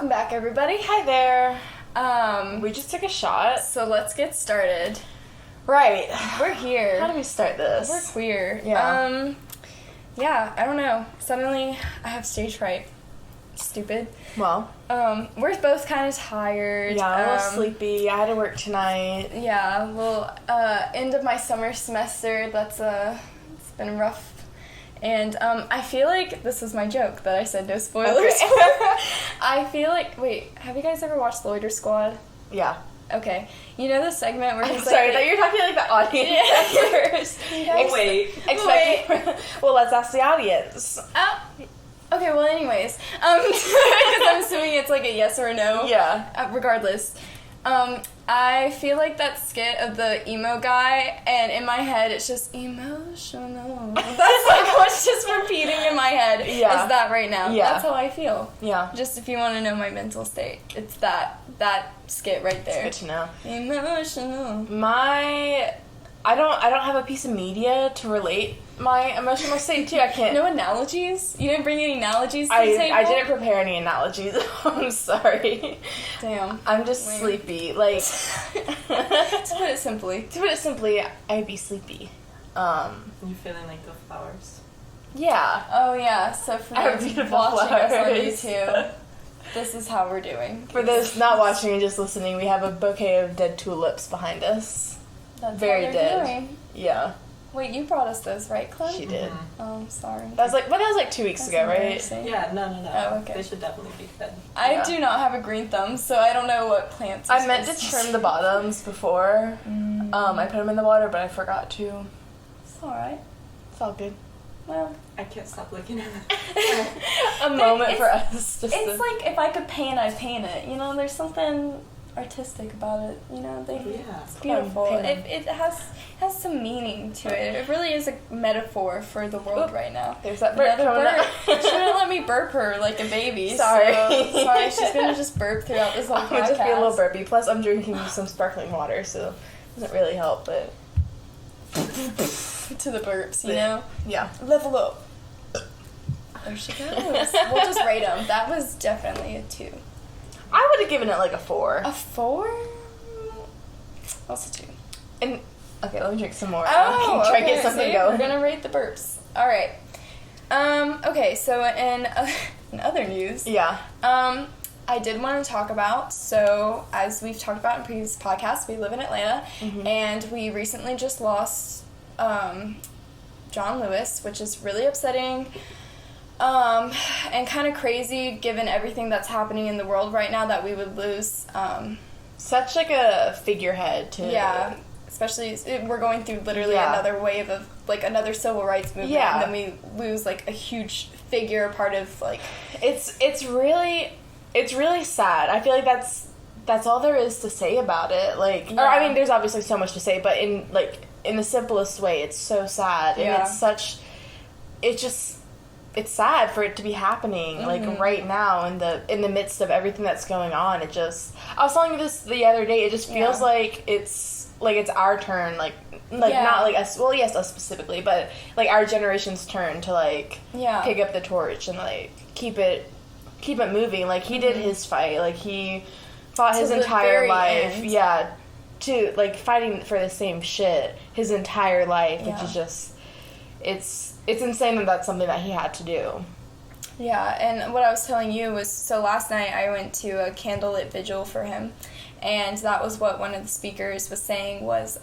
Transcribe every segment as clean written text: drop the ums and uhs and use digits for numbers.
Welcome back, everybody. Hi there. We just took a shot. So let's get started. Right. We're here. How do we start this? We're queer. Yeah. Yeah, I don't know. Suddenly, I have stage fright. Stupid. Well. We're both kind of tired. Yeah, a little sleepy. I had to work tonight. Yeah, well, end of my summer semester. It's been rough. And I feel like this was my joke that I said no spoilers. Okay. I feel like, wait, have you guys ever watched Loiter Squad? Yeah. Okay. You know the segment where he's sorry, that you're talking like the audience at first. Wait. Well, let's ask the audience. Okay, well, anyways. Because I'm assuming it's like a yes or a no. Yeah. Regardless. I feel like that skit of the emo guy, and in my head, it's just emotional. That's like what's just repeating in my head. Yeah. Is that right now. Yeah. That's how I feel. Yeah. Just if you want to know my mental state, it's that skit right there. It's good to know. Emotional. I don't have a piece of media to relate my emotional state to. I can't. No analogies? You didn't bring any analogies to the table? I didn't prepare any analogies. I'm sorry. Damn. I'm just sleepy. Like, to put it simply, I'd be sleepy. You feeling like the flowers? Yeah. Oh yeah. So for Our those beautiful watching us on flowers. YouTube, this is how we're doing. For those not watching and just listening, we have a bouquet of dead tulips behind us. That's Very how they're dead. doing. Yeah. Wait, you brought us those, right, Clem? She did. Oh, I'm sorry. That was like 2 weeks That's ago, right? embarrassing. Yeah, no. Oh, okay. They should definitely be fed. I do not have a green thumb, so I don't know what plants are I meant to trim the bottoms before. I put them in the water, but I forgot to. It's alright. It's all good. Well, I can't stop looking at it. A moment for us. Just it's like if I could paint, I'd paint it. You know, there's something artistic about it. You know, it's beautiful. It has some meaning to it. It really is a metaphor for the world right now. There's that burp Another coming up. burp. She wouldn't let me burp her like a baby. Sorry. So, sorry, she's gonna just burp throughout this whole I'm podcast. gonna just be a little burpy. Plus, I'm drinking some sparkling water, so it doesn't really help. But to the burps, you know. Yeah. Level up. There she goes. We'll just rate them. That was definitely a 2. I would have given it like a 4. A 4? That's a 2. And okay, let me drink some more. Oh, try okay. to get something See, going. We're gonna rate the burps. All right. Okay. So in other news, Yeah. I did want to talk about. So as we've talked about in previous podcasts, we live in Atlanta, and we recently just lost John Lewis, which is really upsetting. And kind of crazy given everything that's happening in the world right now that we would lose. Such like a figurehead to. Yeah. Especially, we're going through literally another wave of, like, another civil rights movement, Yeah. and then we lose, like, a huge figure, part of, like... It's really sad. I feel like that's all there is to say about it. Like, or I mean, there's obviously so much to say, but in the simplest way, it's so sad, and it's sad for it to be happening, like, right now in the midst of everything that's going on. I was telling you this the other day, it just feels like it's our turn, like not like us, well, yes, us specifically, but, like, our generation's turn to, like, pick up the torch and, like, keep it moving. Like, he did his fight, like, he fought his entire life, to, like, fighting for the same shit his entire life, which is just, it's insane that that's something that he had to do. Yeah, and what I was telling you was, so last night I went to a candlelit vigil for him, and that was what one of the speakers was saying was,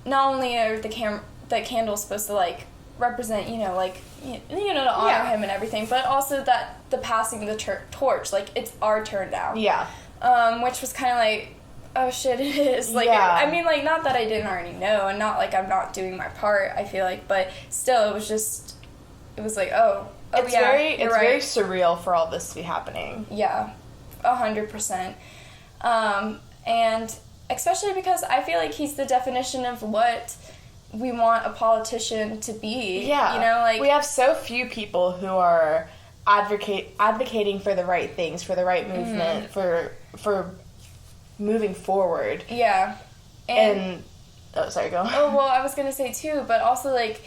not only are the candles supposed to, like, represent, to honor him and everything, but also that the passing of the torch, like, it's our turn now. Yeah. Which was kind of like, oh shit, it is. Like, I mean, like, not that I didn't already know, and not like I'm not doing my part, I feel like, but still, it was like, it's very surreal for all this to be happening. Yeah, 100%. And especially because I feel like he's the definition of what we want a politician to be. Yeah. Like, we have so few people who are advocating for the right things, for the right movement, for moving forward. Yeah. And oh, sorry, go. Oh, well, I was going to say, too, but also, like,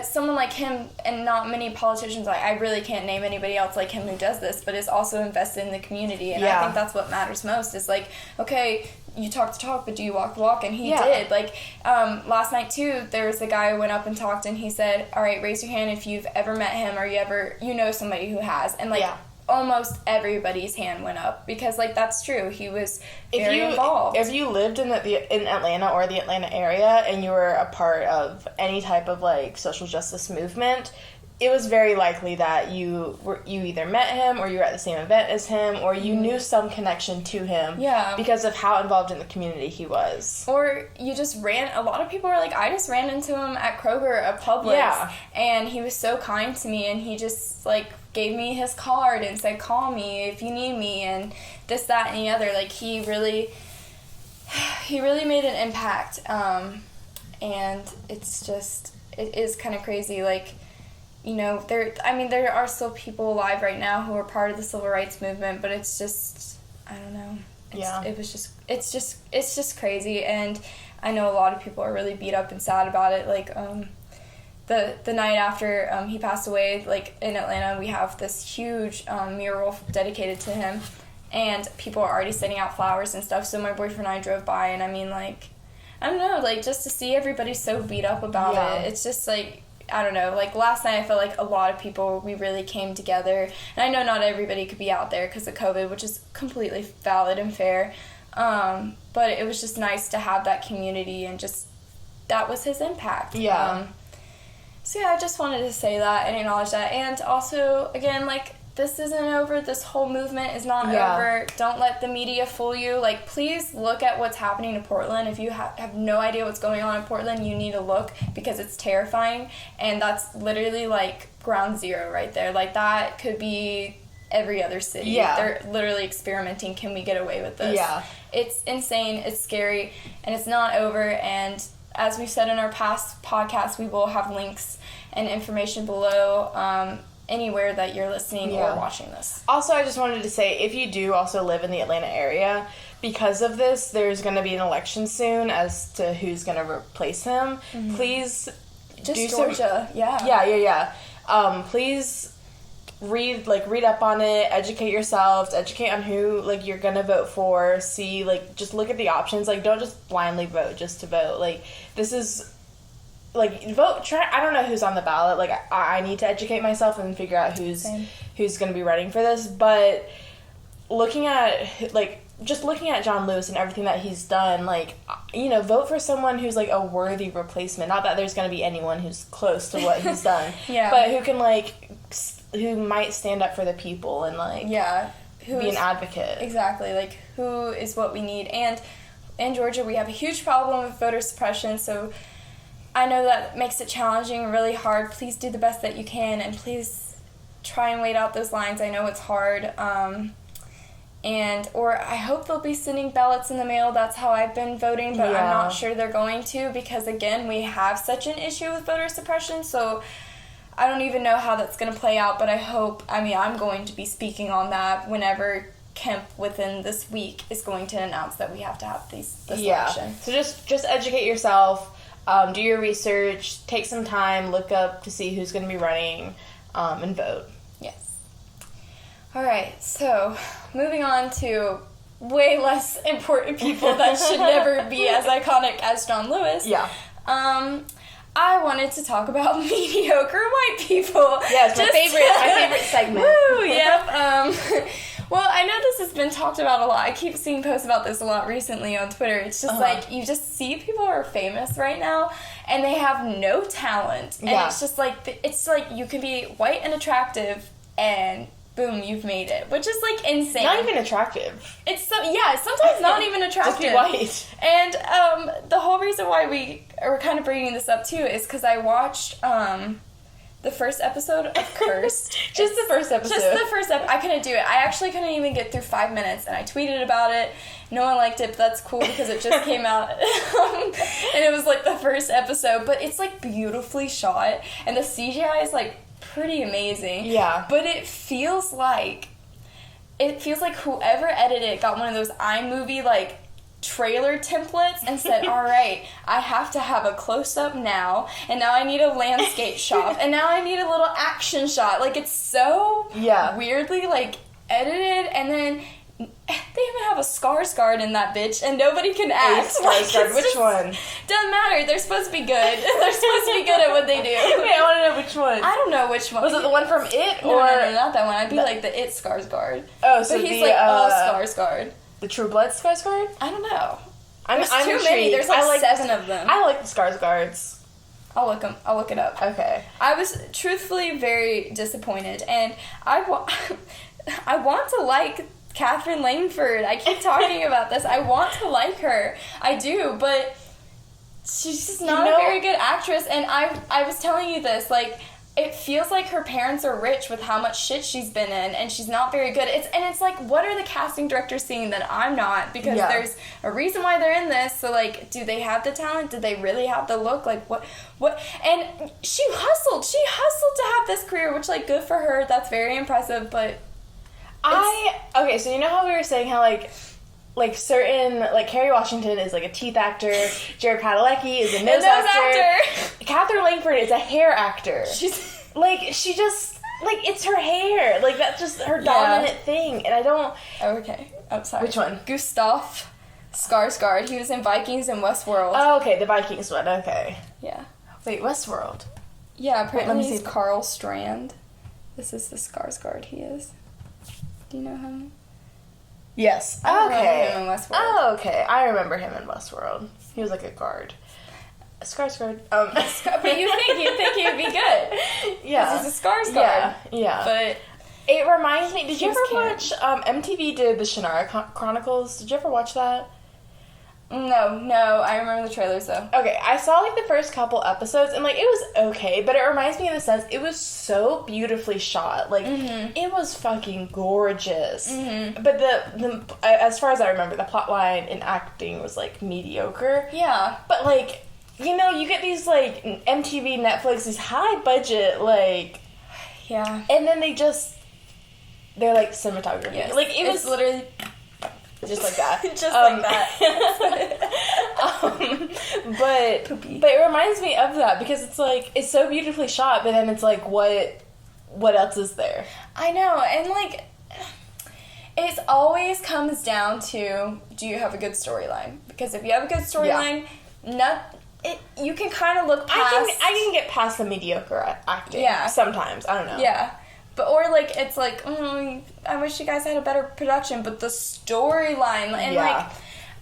someone like him, and not many politicians, I really can't name anybody else like him who does this, but is also invested in the community, and I think that's what matters most, is like, okay, you talk the talk, but do you walk the walk? And he did. Like, last night, too, there was a guy who went up and talked, and he said, all right, raise your hand if you've ever met him, or you know somebody who has, and, like, almost everybody's hand went up, because, like, that's true. He was very involved. If you lived in Atlanta or the Atlanta area, and you were a part of any type of, like, social justice movement, it was very likely that you either met him, or you were at the same event as him, or you knew some connection to him because of how involved in the community he was. Or you just a lot of people are like, I just ran into him at Kroger, at Publix, and he was so kind to me, and he just, like, gave me his card and said, call me if you need me, and this, that, and the other. Like, he really made an impact, and it's just, it is kind of crazy, like, you know, there are still people alive right now who are part of the civil rights movement, but it's just, I don't know. It's just crazy, and I know a lot of people are really beat up and sad about it. Like, the night after he passed away, like, in Atlanta, we have this huge mural dedicated to him, and people are already sending out flowers and stuff, so my boyfriend and I drove by, and I mean, like, I don't know, like, just to see everybody so beat up about it, it's just, like, I don't know, like, last night I felt like a lot of people, we really came together, and I know not everybody could be out there because of COVID, which is completely valid and fair, but it was just nice to have that community, and just, that was his impact. So yeah, I just wanted to say that and acknowledge that, and also, again, like, this isn't over, this whole movement is not over, don't let the media fool you, like, please look at what's happening in Portland. If you have no idea what's going on in Portland, you need to look, because it's terrifying, and that's literally, like, ground zero right there, like, that could be every other city. They're literally experimenting, can we get away with this? It's insane, it's scary, and it's not over, and as we've said in our past podcasts, we will have links and information below, anywhere that you're listening or watching this. Also, I just wanted to say, if you do also live in the Atlanta area, because of this, there's going to be an election soon as to who's going to replace him. Please just do Georgia. Please read up on it, educate yourselves, educate on who, like, you're going to vote for, see, like, just look at the options. Like, don't just blindly vote just to vote. Like, this is... Like, I don't know who's on the ballot. Like, I need to educate myself and figure out who's going to be running for this. But looking at John Lewis and everything that he's done, like, you know, vote for someone who's, like, a worthy replacement. Not that there's going to be anyone who's close to what he's done. But who can, like, who might stand up for the people and, like, be an advocate. Exactly. Like, who is what we need. And in Georgia, we have a huge problem with voter suppression, so... I know that makes it challenging and really hard. Please do the best that you can, and please try and wait out those lines. I know it's hard. Or I hope they'll be sending ballots in the mail. That's how I've been voting, but I'm not sure they're going to, because, again, we have such an issue with voter suppression, so I don't even know how that's going to play out, but I'm going to be speaking on that whenever Kemp within this week is going to announce that we have to have this election. So just educate yourself. Do your research, take some time, look up to see who's going to be running, and vote. Yes. All right, so moving on to way less important people that should never be as iconic as John Lewis. I wanted to talk about mediocre white people. Yes, my favorite segment. Woo, yep. Well, I know this has been talked about a lot. I keep seeing posts about this a lot recently on Twitter. It's just like, you just see people who are famous right now, and they have no talent. And it's just like, you can be white and attractive, and boom, you've made it. Which is, like, insane. Not even attractive. Sometimes not even attractive. Just be white. And the whole reason why we are kind of bringing this up, too, is because I watched... the first episode of Cursed. Just the first episode. I couldn't do it. I actually couldn't even get through 5 minutes, and I tweeted about it. No one liked it, but that's cool because it just came out. And it was, like, the first episode. But it's, like, beautifully shot, and the CGI is, like, pretty amazing. Yeah. But it feels like whoever edited it got one of those iMovie, like, trailer templates and said, all right, I have to have a close-up now, and now I need a landscape shot, and now I need a little action shot. Like, it's so weirdly, like, edited, and then they even have a Skarsgård in that bitch, and nobody can act. Skarsgård, which one? Doesn't matter. They're supposed to be good. They're supposed to be good at what they do. Wait, I want to know which one. I don't know which one. Was it the one from It, No, or no, not that one. I'd be like the It Skarsgård. Oh, so but he's the, like a Skarsgård. The True Blood Skarsgård? I don't know. I'm too intrigued. many. There's like 7 of them. I like the Skarsgårds. I'll look it up. Okay. I was truthfully very disappointed, and I want to like Katherine Langford. I keep talking about this. I want to like her. I do, but she's just not a very good actress, and I was telling you this, like, it feels like her parents are rich with how much shit she's been in, and she's not very good. It's like, what are the casting directors seeing that I'm not? Because there's a reason why they're in this. So, like, do they have the talent? Do they really have the look? Like, what? And she hustled. She hustled to have this career, which, like, good for her. That's very impressive, but okay, so you know how we were saying how, like certain, like, Kerry Washington is, like, a teeth actor, Jared Padalecki is a nose actor. Katherine Langford is a hair actor. She's, like, she just, like, it's her hair. Like, that's just her dominant thing, and I don't... Okay, I'm sorry. Which one? Gustav Skarsgård. He was in Vikings and Westworld. Oh, okay, the Vikings one, okay. Yeah. Wait, Westworld? Yeah, apparently he's Carl Strand. This is the Skarsgård he is. Do you know him? Yes. I remember him in Westworld. Oh, okay. I remember him in Westworld. He was like a guard. Skarsgård. But you'd think he would be good. Yeah. Because he's a Skarsgård. Yeah. But it reminds me, did you ever watch, MTV did the Shannara Chronicles? Did you ever watch that? No, I remember the trailers though. Okay, I saw like the first couple episodes and like it was okay, but it reminds me in the sense it was so beautifully shot. Like it was fucking gorgeous. But the as far as I remember, the plot line and acting was like mediocre. Yeah. But like, you know, you get these like MTV, Netflix, these high budget like and then they're like cinematography. Yes. Like it was literally just like that. Just like that. But it reminds me of that because it's like, it's so beautifully shot, but then it's like, what else is there? I know, and like, it always comes down to, do you have a good storyline? Because if you have a good storyline, you can kind of look past... I can get past the mediocre acting. Yeah. Sometimes. I don't know. Yeah. But, or, like, it's like, I wish you guys had a better production, but the storyline, and, like,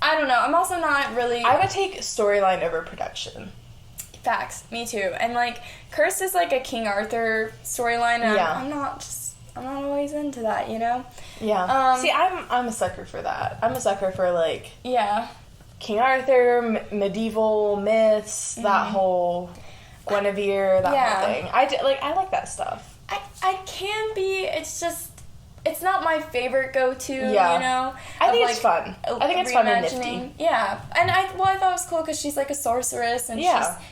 I don't know, I'm also not really... I would take storyline over production. Facts. Me too. And, like, Cursed is, like, a King Arthur storyline, and I'm not always into that, you know? Yeah. See, I'm a sucker for that. I'm a sucker for, like... Yeah. King Arthur, medieval myths, that whole Guinevere, that whole thing. I like that stuff. I can be, it's just, it's not my favorite go-to, you know? I think it's fun. I think it's fun and nifty. Yeah. And I thought it was cool because she's like a sorceress and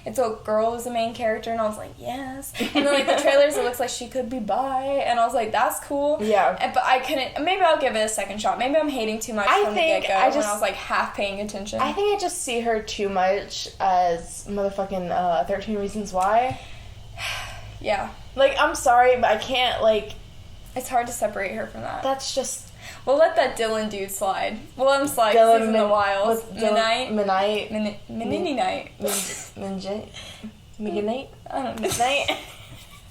it's a girl who's the main character, and I was like, yes. And then like the trailers, it looks like she could be bi, and I was like, that's cool. Yeah. But I couldn't, maybe I'll give it a second shot. Maybe I'm hating too much from the get-go when I was like half paying attention. I think I just see her too much as motherfucking 13 Reasons Why. Yeah. Like, I'm sorry, but I can't, like... It's hard to separate her from that. That's just... We'll let that Dylan dude slide. We'll let him slide because he's in the wilds. Midnight? Minini Night. Midnight? I don't know. Midnight?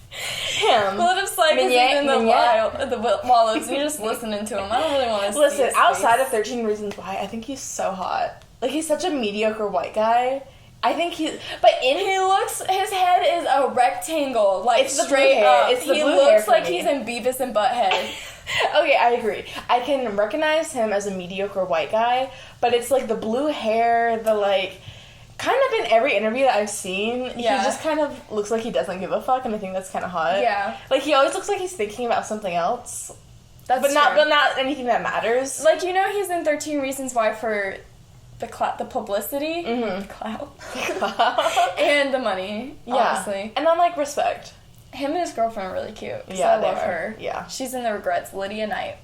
Him. We'll let him slide because he's in the wallows and you're just listening to him. I don't really want to see his face. Outside of 13 Reasons Why, I think he's so hot. Like, he's such a mediocre white guy. I think his head is a rectangle, like it's straight up. It's the he blue looks hair like he's in Beavis and Butthead. Okay, I agree. I can recognize him as a mediocre white guy, but it's like the blue hair, the like, kind of in every interview that I've seen, he just kind of looks like he doesn't give a fuck, and I think that's kind of hot. Yeah. Like, he always looks like he's thinking about something else. But not anything that matters. Like, you know, he's in 13 Reasons Why for the publicity, the clout, and the money, honestly. And I'm like, respect. Him and his girlfriend are really cute. Yeah, I love her. Yeah. She's in The Regrets, Lydia Knight.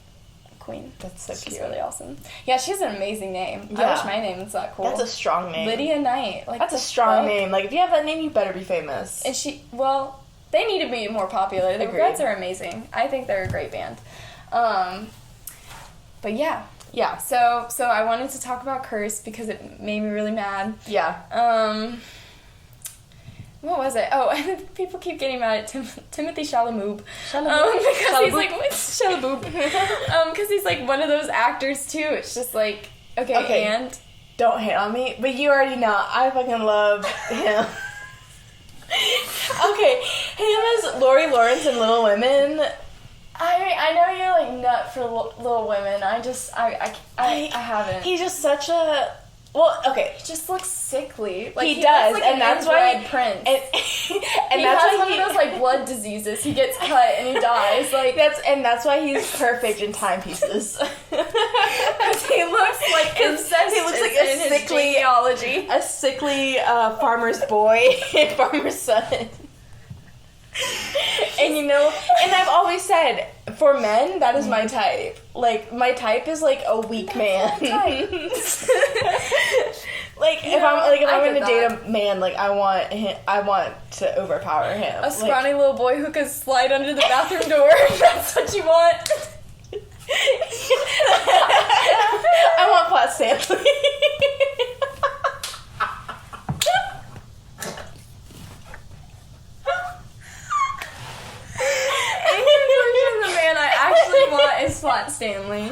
Queen. That's so She's cute. really awesome. Yeah, she has an amazing name. I Yeah. wish my name was that cool. That's a strong name. Lydia Knight. Like, That's a the strong fuck? name. Like, if you have that name, you better be famous. And they need to be more popular. The Agreed. Regrets are amazing. I think they're a great band. But yeah. Yeah. So I wanted to talk about Curse because it made me really mad. Yeah. What was it? Oh, people keep getting mad at Timothy Chalamet. Chalamet. Because he's like, Chalamet. Because he's like one of those actors too. It's just like, okay. And don't hate on me, but you already know I fucking love him. Okay, him as Lori Lawrence in Little Women. I know you're like nut for Little Women. I haven't. He's just such a okay. He just looks sickly. Like, he does, like and that's why Prince. And he that's has why one of those like blood diseases. He gets cut and he dies. Like that's why he's perfect in timepieces. He looks like incest. He looks like in his genealogy. a sickly farmer's boy, farmer's son. And and I've always said, for men, that is my type. Like, my type is like a weak man. Like, if I'm gonna date a man, like, I want to overpower him. A scrawny little boy who can slide under the bathroom door. That's what you want. I want flat sampling. The man I actually want is Flat Stanley.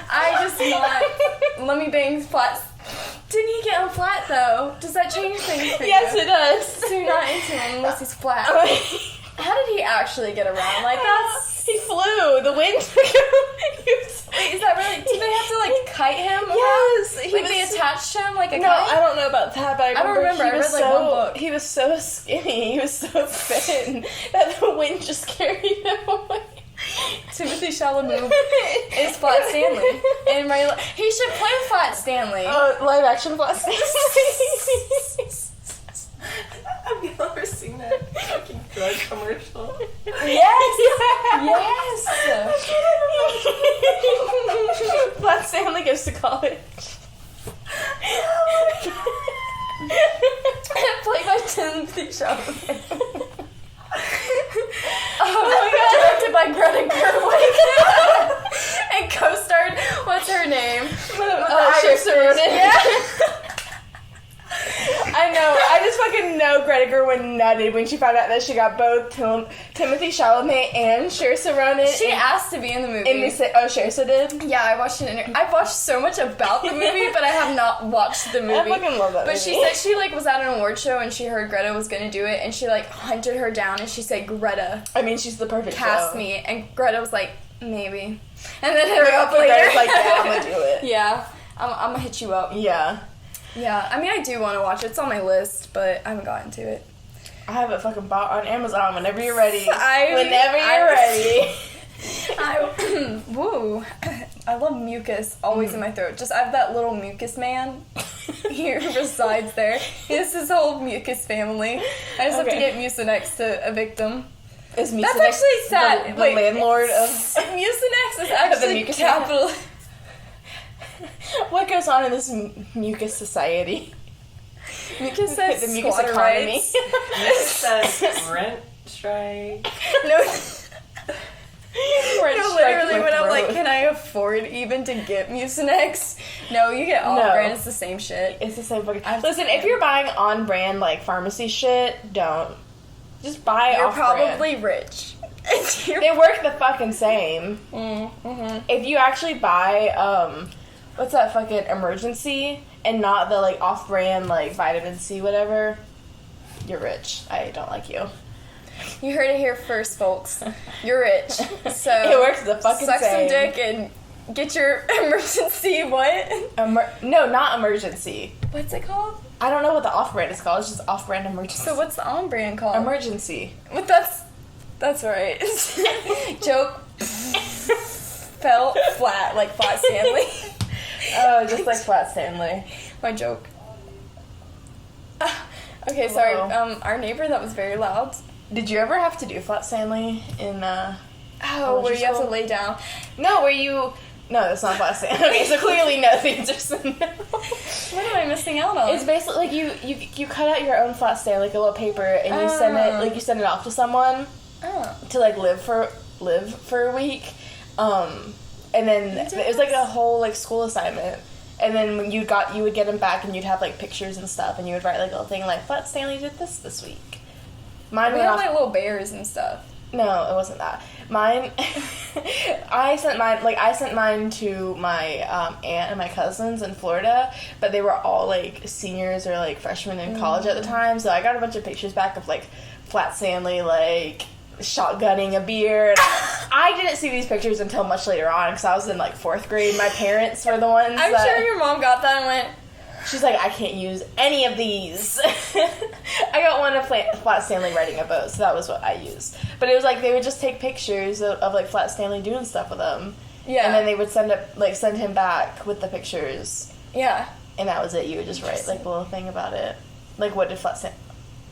I just want. Let me bang Flat. Didn't he get on Flat though? Does that change things for Yes, you? it does. So you're not into him unless he's flat. How did he actually get around? Like, that's. He flew. The wind took him. Wait, is that really? Do they have to like kite him? Yes. Like they attached him like a No, kite? I don't know about that, but I don't remember. He I was read, like, one book. He was so skinny. He was so thin that the wind just carried him away. Timothy Chalamet is Flat Stanley. And he should play Flat Stanley. Live action Flat Stanley. Have you ever seen that fucking drug commercial? Yes! Yes! Flat Stanley goes to college. Played by Timothy Chalamet. Oh my god. Directed by Greta Gerwig. And co-starred, what's her name? Saoirse Ronan. Yeah. I know. I just fucking know Greta Gerwig nutted when she found out that she got both Timothy Chalamet and Saoirse Ronan. She asked to be in the movie. And they said, Saoirse did? Yeah, I watched an interview. I've watched so much about the movie, but I have not watched the movie. I fucking love that But movie. she said she was at an award show and she heard Greta was gonna do it, and she hunted her down and she said, Greta, I mean, she's the perfect cast show. me, and Greta was like, maybe, and then hit her up Greta's later. like, yeah, I'm gonna do it. Yeah, I'm gonna hit you up. Yeah. Yeah, I mean, I do want to watch it. It's on my list, but I haven't gotten to it. I have it fucking bought on Amazon whenever you're ready. Whenever you're ready. Woo. I love mucus always in my throat. Just, I have that little mucus man. He resides there. He has his whole mucus family. I just have to get Mucinex to evict him. Is Mucinex That's actually sad. the landlord of... Mucinex is actually mucus capital... What goes on in this mucus society? Mucus says the mucus squatter economy. rights. It says rent strike. No, Rent no, strike literally, with when I'm like, road. can I afford even to get Mucinex? No, you get off-brand. It's the same shit. It's the same fucking... I've- Listen, if you're buying on-brand, pharmacy shit, don't. Just buy You're off-brand. probably rich. They work the fucking same. Mm-hmm. If you actually buy, what's that fucking Emergency and not the, off-brand, vitamin C, whatever, you're rich. I don't like you. You heard it here first, folks. You're rich. So It works the fucking suck same. some dick and get your emergency what? No, not Emergency. What's it called? I don't know what the off-brand is called. It's just off-brand Emergency. So what's the on-brand called? Emergency. But that's right. Joke fell flat, like Flat Stanley. Oh, just like Flat Stanley. My joke. Okay, sorry. Hello. Our neighbor that was very loud. Did you ever have to do Flat Stanley in Oh, where you have to school? lay down. No, where you No, that's not flat sand. Okay, so clearly no. The answer's no. What am I missing out on? It's basically like you cut out your own flat sand, like a little paper, and you send it off to someone to like live for a week, and then it was like a whole like school assignment. And then when you would get them back, and you'd have like pictures and stuff, and you would write like a little thing like Flat Stanley did this week. Mine we had like little bears and stuff. No, it wasn't that. Mine, I sent mine to my aunt and my cousins in Florida, but they were all like seniors or like freshmen in college at the time, so I got a bunch of pictures back of like Flat Stanley like shotgunning a beer. And I didn't see these pictures until much later on because I was in like 4th grade. My parents were the ones. I'm sure your mom got that and went, she's like, I can't use any of these. I got one of Flat Stanley riding a boat, so that was what I used. But it was like they would just take pictures of like Flat Stanley doing stuff with them. Yeah. And then they would send him back with the pictures. Yeah. And that was it. You would just write like a little thing about it. Like, what did Flat Stanley...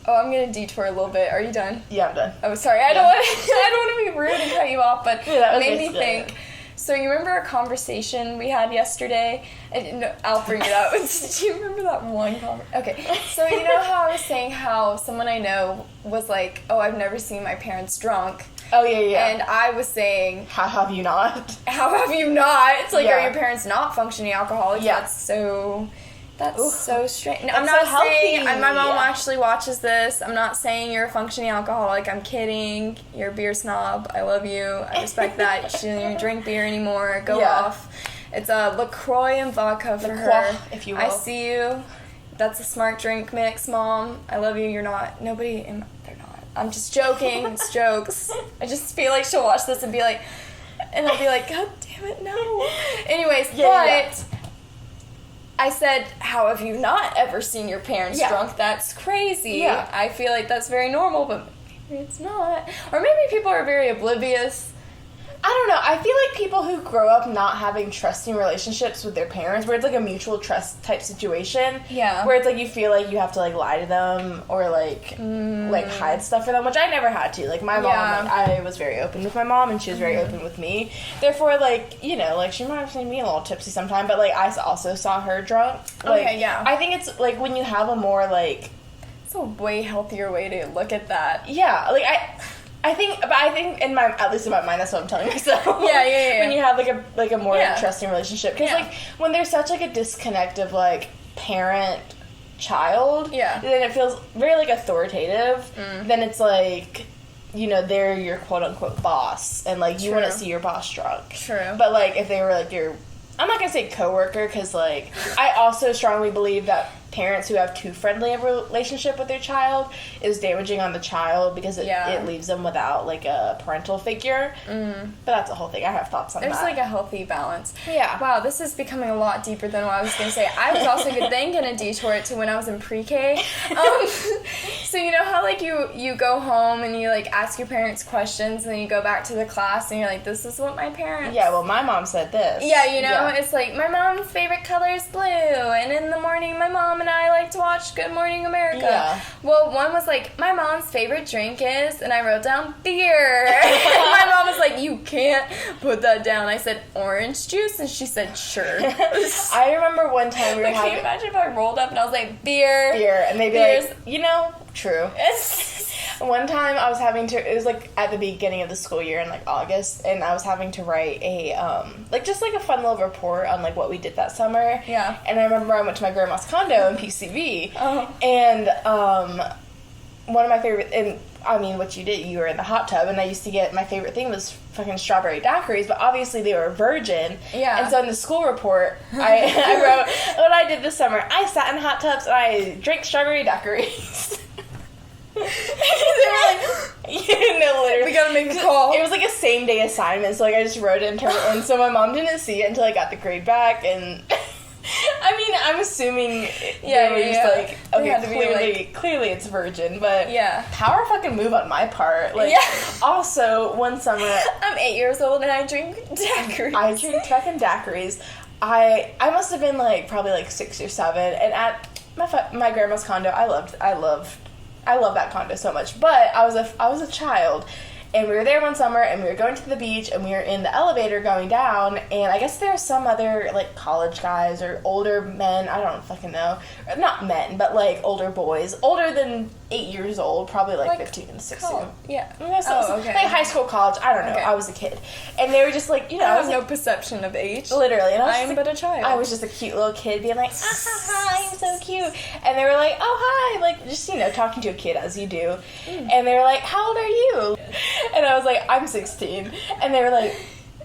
Oh, I'm gonna detour a little bit. Are you done? Yeah, I'm done. Oh, sorry. I don't want to be rude and cut you off, but yeah, it made me think. So you remember a conversation we had yesterday? No, I'll bring it up. Do you remember that one conversation? Okay. So you know how I was saying how someone I know was like, oh, I've never seen my parents drunk. Oh, yeah. And I was saying... How have you not? How have you not? It's like, are your parents not functioning alcoholics? Yeah. That's so strange. No, I'm not not saying... healthy. My mom actually watches this. I'm not saying you're a functioning alcoholic. I'm kidding. You're a beer snob. I love you. I respect that. You shouldn't even drink beer anymore. Go off. It's a LaCroix and vodka for her. If you will. I see you. That's a smart drink mix, Mom. I love you. You're not... They're not. I'm just joking. It's jokes. I just feel like she'll watch this and be like... And I'll be like, God damn it, no. Anyways, I said, how have you not ever seen your parents drunk? That's crazy. Yeah. I feel like that's very normal, but maybe it's not. Or maybe people are very oblivious. I don't know. I feel like people who grow up not having trusting relationships with their parents, where it's like a mutual trust type situation. Yeah. Where it's like you feel like you have to like lie to them or like hide stuff from them, which I never had to. Like my mom, I was very open with my mom and she was very open with me. Therefore, like, you know, like she might have seen me a little tipsy sometime, but like I also saw her drunk. Like, okay, yeah. I think it's like when you have a more like... It's a way healthier way to look at that. Yeah. Like I think at least in my mind, that's what I'm telling myself. Yeah. When you have like a more trusting relationship, because like when there's such like a disconnect of like parent-child, then it feels very like authoritative. Then it's like, you know, they're your quote unquote boss, and like you want to see your boss drunk. True. But like if they were like your, I'm not gonna say coworker, because like I also strongly believe that parents who have too friendly a relationship with their child is damaging on the child because it leaves them without like a parental figure. But that's a whole thing. I have thoughts on that. There's like a healthy balance. Yeah. Wow, this is becoming a lot deeper than what I was going to say. I was also then going to detour it to when I was in pre-K. So you know how like you go home and you like ask your parents questions and then you go back to the class and you're like, this is what my parents... Yeah, well my mom said this. Yeah, you know, it's like my mom's favorite color is blue, and in the morning my mom and I like to watch Good Morning America. Yeah. Well, one was like, my mom's favorite drink is, and I wrote down beer. My mom was like, you can't put that down. I said, orange juice, and she said, sure. I remember one time we were Can you imagine if I rolled up and I was like, beer? Beer, and they'd be like, you know, true. One time I was having to, it was like at the beginning of the school year in like August, and I was having to write a, like just like a fun little report on like what we did that summer. Yeah. And I remember I went to my grandma's condo in PCV, and one of my favorite, and I mean what you did, you were in the hot tub, and I used to get, my favorite thing was fucking strawberry daiquiris, but obviously they were virgin. Yeah. And so in the school report, I wrote, what I did this summer, I sat in hot tubs and I drank strawberry daiquiris. They were like, literally. We gotta make a call. It was like a same day assignment, so like I just wrote it and turned it in. So my mom didn't see it until I got the grade back, and I mean, I'm assuming they were just like, okay, clearly it's virgin, but power fucking move on my part. Like, also one summer, I'm 8 years old and I drink daiquiris. I drink fucking daiquiris. I must have been like probably like 6 or 7, and at my grandma's condo, I love that condo so much, but I was a child, And we were there one summer, and we were going to the beach, and we were in the elevator going down, and I guess there were some other, like, college guys or older men, I don't fucking know. Not men, but, like, older boys. Older than 8 years old, probably, like 15, 16. College. Yeah. Okay. Like, high school, college, I don't know. Okay. I was a kid. And they were just, like, you know. I have no perception of age. Literally. And I am but a child. I was just a cute little kid being like, I'm so cute. And they were like, oh, hi. Like, just, you know, talking to a kid as you do. And they were like, how old are you? And I was like, I'm 16. And they were like,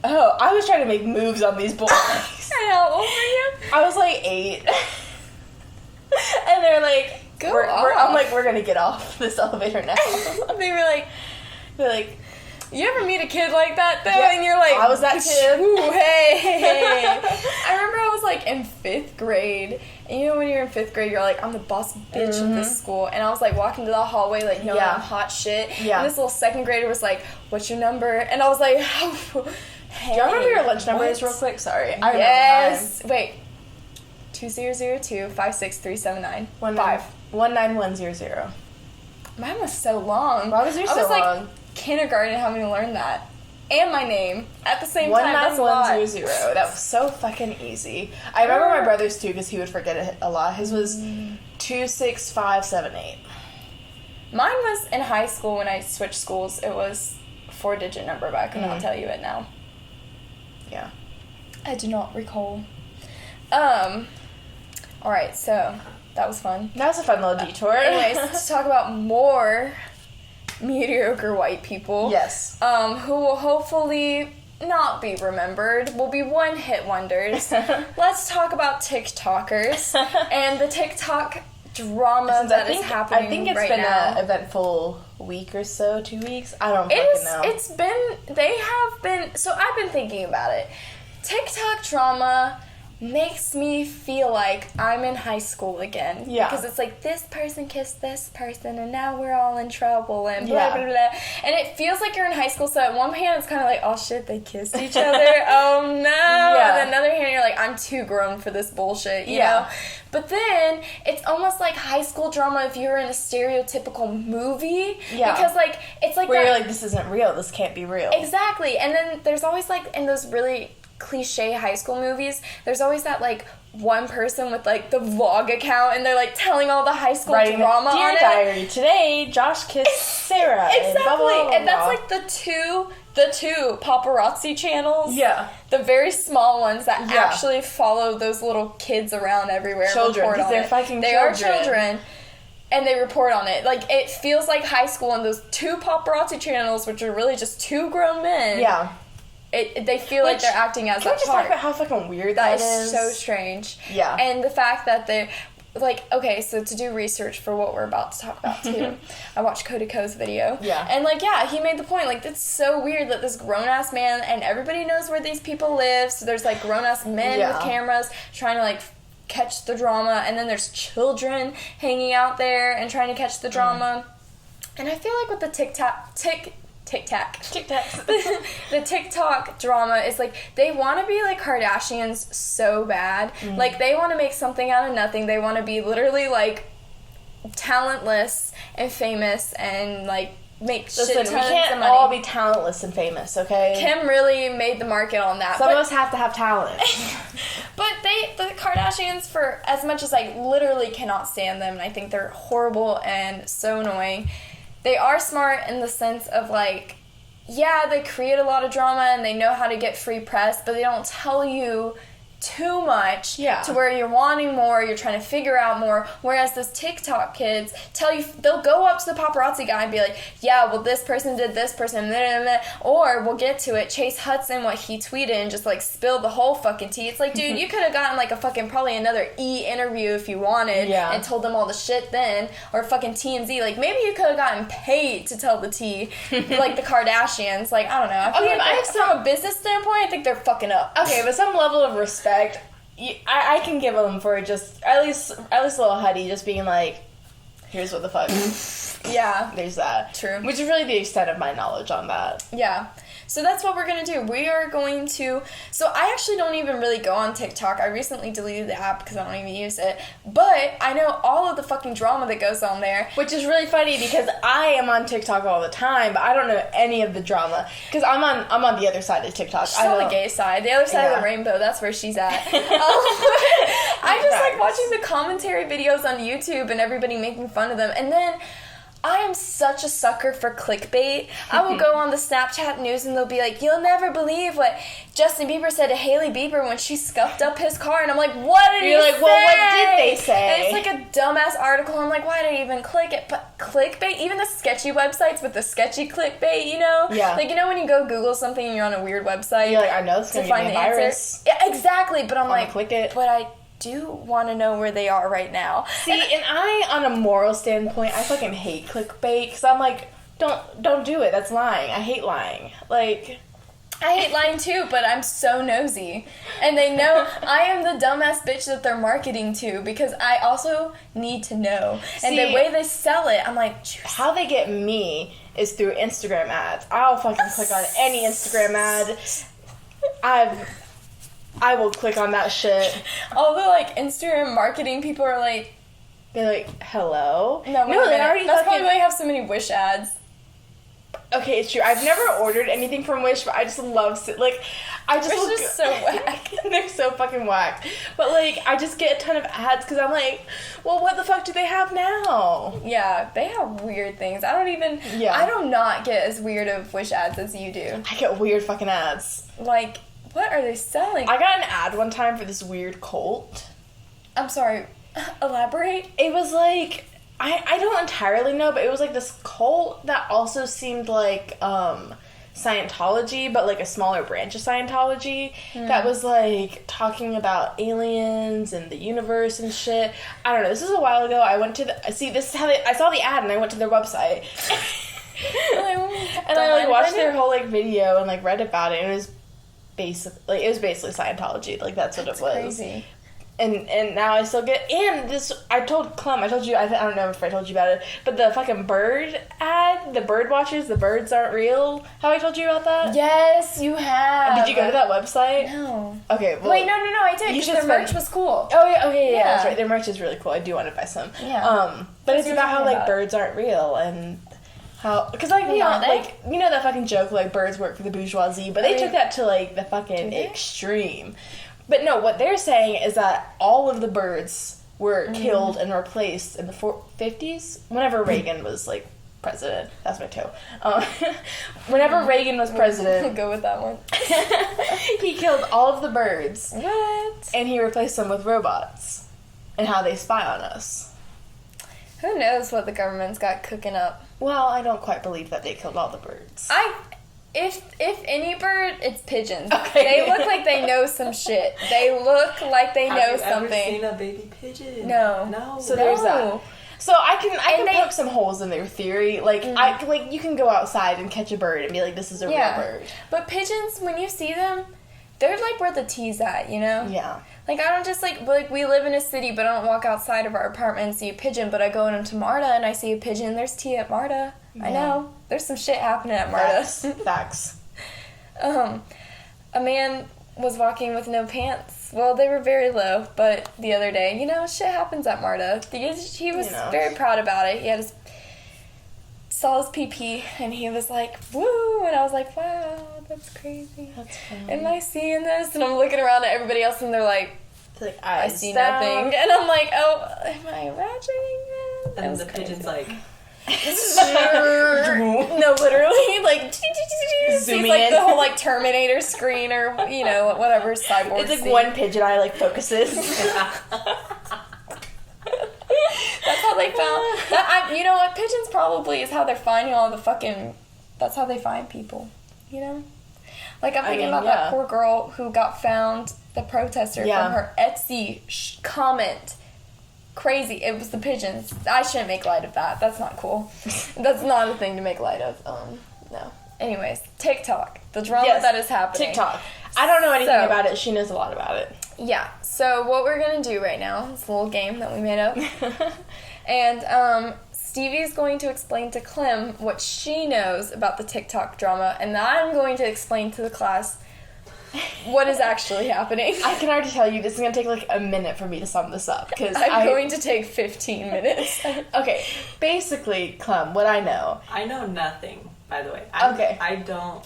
oh, I was trying to make moves on these boys. And how old were you? I was like 8. And they're like, I'm like, we're going to get off this elevator now. They were like, They're like, you ever meet a kid like that, though? Yeah, and you're like, I was that kid. Ooh, hey. I remember I was, like, in 5th grade. And you know when you're in 5th grade, you're like, I'm the boss bitch of this school. And I was, like, walking to the hallway, like, knowing I'm hot shit. Yeah. And this little 2nd grader was like, what's your number? And I was like, hey. do y'all remember your lunch numbers real quick? Sorry. I remember Yes. Wait. 2002-56379. 19100. Mine was so long. Why was yours so I was long? like kindergarten having to learn that. And my name at the same time. That's a lot. 19100. That was so fucking easy. I remember my brother's too because he would forget it a lot. His was 26578. Mine was in high school when I switched schools. It was a 4-digit number, but I could not tell you it now. Yeah. I do not recall. Alright, so that was fun. That was a fun little detour. Anyways, let's talk about more mediocre white people. Yes. Who will hopefully not be remembered, will be one-hit wonders. Let's talk about TikTokers and the TikTok drama that is happening right now. I think it's been an eventful week or so, 2 weeks. I don't fucking know. So I've been thinking about it. TikTok drama makes me feel like I'm in high school again. Yeah. Because it's like, this person kissed this person, and now we're all in trouble, and blah, blah, blah. And it feels like you're in high school, so at one hand, it's kind of like, oh shit, they kissed each other. Oh no. Yeah. And on the other hand, you're like, I'm too grown for this bullshit, you know? But then, it's almost like high school drama if you're in a stereotypical movie. Yeah. Because, like, it's like where you're like, this isn't real, this can't be real. Exactly. And then there's always, like, in those really cliche high school movies, there's always that, like, one person with, like, the vlog account, and they're, like, telling all the high school drama Dear on Diary, it. today Josh kissed Sarah. Exactly. And, blah, blah, blah, blah. And that's, like, the two paparazzi channels. Yeah. The very small ones that actually follow those little kids around everywhere. Children, because they're fucking They children. are children. And they report on it. Like, it feels like high school, and those two paparazzi channels, which are really just two grown men. Yeah. They feel like they're acting as that part. Can we just talk about how fucking weird that is? So strange. Yeah. And the fact that they're, like, okay, so to do research for what we're about to talk about, too, I watched Cody Ko's video. Yeah. And, like, yeah, he made the point, like, it's so weird that this grown-ass man, and everybody knows where these people live, so there's, like, grown-ass men with cameras trying to, like, catch the drama, and then there's children hanging out there and trying to catch the drama. And I feel like with the the TikTok drama is like, they want to be like Kardashians so bad. Like, they want to make something out of nothing. They want to be literally like talentless and famous and like make shit tons of money. We can't all be talentless and famous, okay? Kim really made the market on that. Some of us have to have talent. But the Kardashians, for as much as I literally cannot stand them, and I think they're horrible and so annoying, they are smart in the sense of, like, yeah, they create a lot of drama and they know how to get free press, but they don't tell you too much to where you're wanting more, you're trying to figure out more, whereas those TikTok kids tell you, they'll go up to the paparazzi guy and be like, yeah, well, this person did this person, or we'll get to it, Chase Hudson, what he tweeted, and just, like, spilled the whole fucking tea. It's like, dude, you could have gotten, like, a fucking, probably another interview if you wanted, and told them all the shit then, or fucking TMZ, like, maybe you could have gotten paid to tell the tea, like the Kardashians, like, I don't know. I feel like from a business standpoint, I think they're fucking up. Okay, but some level of respect, I can give them for just at least little Huddy just being like, here's what the fuck. Yeah, there's that. True. Which is really the extent of my knowledge on that. Yeah. So that's what we're going to do. We are going to... So I actually don't even really go on TikTok. I recently deleted the app because I don't even use it. But I know all of the fucking drama that goes on there. Which is really funny because I am on TikTok all the time, but I don't know any of the drama. Because I'm on the other side of TikTok. She's on the gay side. The other side of the rainbow, that's where she's at. I just like watching the commentary videos on YouTube and everybody making fun of them. And then... I am such a sucker for clickbait. I will go on the Snapchat news and they'll be like, you'll never believe what Justin Bieber said to Hailey Bieber when she scuffed up his car. And I'm like, what did he say? You're like, well, what did they say? And it's like a dumbass article. I'm like, why did I even click it? But clickbait, even the sketchy websites with the sketchy clickbait, you know? Yeah. Like, you know when you go Google something and you're on a weird website? You're like, I know it's going to find the virus. Yeah, exactly. But I'm like, click it. But I do want to know where they are right now. See, and I, on a moral standpoint, I fucking hate clickbait, because I'm like, don't do it, that's lying. I hate lying. Like... I hate lying too, but I'm so nosy. And they know I am the dumbass bitch that they're marketing to, because I also need to know. And the way they sell it, I'm like... How they get me is through Instagram ads. I'll fucking click on any Instagram ad. I will click on that shit. All the, like, Instagram marketing people are like... They're like, hello? No, they already... That's probably why you have so many Wish ads. Okay, it's true. I've never ordered anything from Wish, but I just love... Like, I just... Wish is so whack. They're so fucking whack. But, like, I just get a ton of ads because I'm like, well, what the fuck do they have now? Yeah, they have weird things. I don't even... Yeah. I do not get as weird of Wish ads as you do. I get weird fucking ads. Like... What are they selling? I got an ad one time for this weird cult. I'm sorry. Elaborate? It was like... I don't entirely know, but it was like this cult that also seemed like Scientology, but like a smaller branch of Scientology that was like talking about aliens and the universe and shit. I don't know. This was a while ago. I went to the... See, this is how they... I saw the ad and I went to their website. And I like watched their whole like video and like read about it, and it was basically Scientology. Like, that's what it was. Crazy. And now I still get... And this... I told Clem, I told you... I don't know if I told you about it, but the fucking bird ad, the bird watchers, the birds aren't real. Have I told you about that? Yes, you have. Did you go to that website? No. Okay, well... Wait, no, I did, because their merch was cool. Oh, yeah, okay, yeah, that's right. Their merch is really cool. I do want to buy some. Yeah. But it's about how, like, birds aren't real, and... How, because, like, you know, like, you know that fucking joke, like, birds work for the bourgeoisie, but they took that to, like, the fucking extreme. But no, what they're saying is that all of the birds were killed and replaced in the 50s, whenever Reagan was, like, president. That's my toe. Whenever Reagan was president... I'll go with that one. He killed all of the birds. What? And he replaced them with robots. And how they spy on us. Who knows what the government's got cooking up? Well, I don't quite believe that they killed all the birds. If any bird, it's pigeons. Okay. They look like they know some shit. They look like they know something. Have you ever seen a baby pigeon? No. So there's that. So I can poke some holes in their theory. Like you can go outside and catch a bird and be like, this is a real bird. But pigeons, when you see them, they're like where the tea's at, you know? Yeah. Like, I don't just, like, we live in a city, but I don't walk outside of our apartment and see a pigeon, but I go into MARTA and I see a pigeon, there's tea at MARTA. Yeah. I know. There's some shit happening at MARTA. Facts. A man was walking with no pants. Well, they were very low, but the other day, you know, shit happens at MARTA. He was very proud about it. He had saw his PP, and he was like, woo, and I was like, wow, that's crazy. That's funny. Am I seeing this? And I'm looking around at everybody else, and they're like, I see nothing. And I'm like, oh, am I imagining it? And the pigeon's like... No, literally, like, zooming like in. the whole, like, Terminator screen, or, you know, whatever cyborg It's like one pigeon eye, like, focuses. That's how they found that. You know what? Pigeons probably is how they're finding all the fucking. That's how they find people. You know, like I'm thinking about that poor girl who got found, the protester from her Etsy comment. Crazy. It was the pigeons. I shouldn't make light of that. That's not cool. That's not a thing to make light of. No. Anyways, TikTok. The drama that is happening. TikTok. I don't know anything about it. She knows a lot about it. Yeah. So what we're going to do right now is a little game that we made up. And Stevie's going to explain to Clem what she knows about the TikTok drama, and I'm going to explain to the class what is actually happening. I can already tell you this is going to take like a minute for me to sum this up. Because I'm going to take 15 minutes. Okay, basically, Clem, what I know. I know nothing, by the way. Okay. I don't.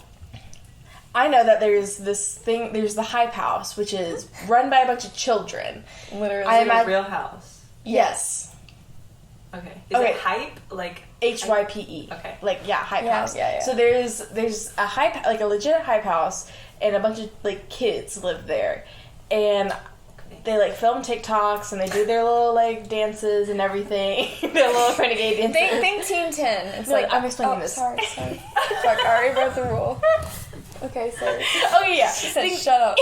I know that there's this thing, there's the Hype House, which is run by a bunch of children. Literally. Is it a real house? Yes. Okay. Is it hype? Like HYPE. Okay. Like, yeah, Hype Yeah, House. yeah. So there's a hype, like a legit Hype House, and a bunch of like kids live there. And they like film TikToks and they do their little like dances and everything. Their little renegade dances. Think Team 10. It's No, like I'm explaining this. Sorry. Fuck, I already broke the rule. Okay, sorry. Oh yeah. She said, shut up.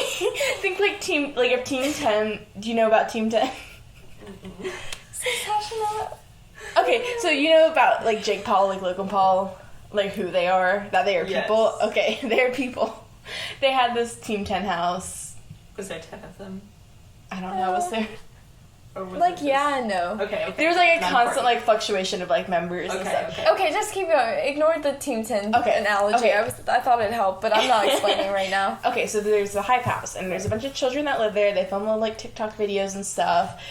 Think like if Team 10. Do you know about Team 10? Okay, so you know about like Jake Paul, like Logan Paul, like who they are, that they are people. Yes. Okay, they're people. They had this Team 10 house. Was there 10 of them? I don't know. Was there? Or was Like, it just... yeah and no. Okay. There was like a Not constant important. like fluctuation of like members and Okay. stuff. Okay, just keep going. Ignore the Team 10 Okay, analogy. okay. I thought it'd help, but I'm not explaining right now. Okay, so there's the Hype House, and there's a bunch of children that live there. They film little like TikTok videos and stuff,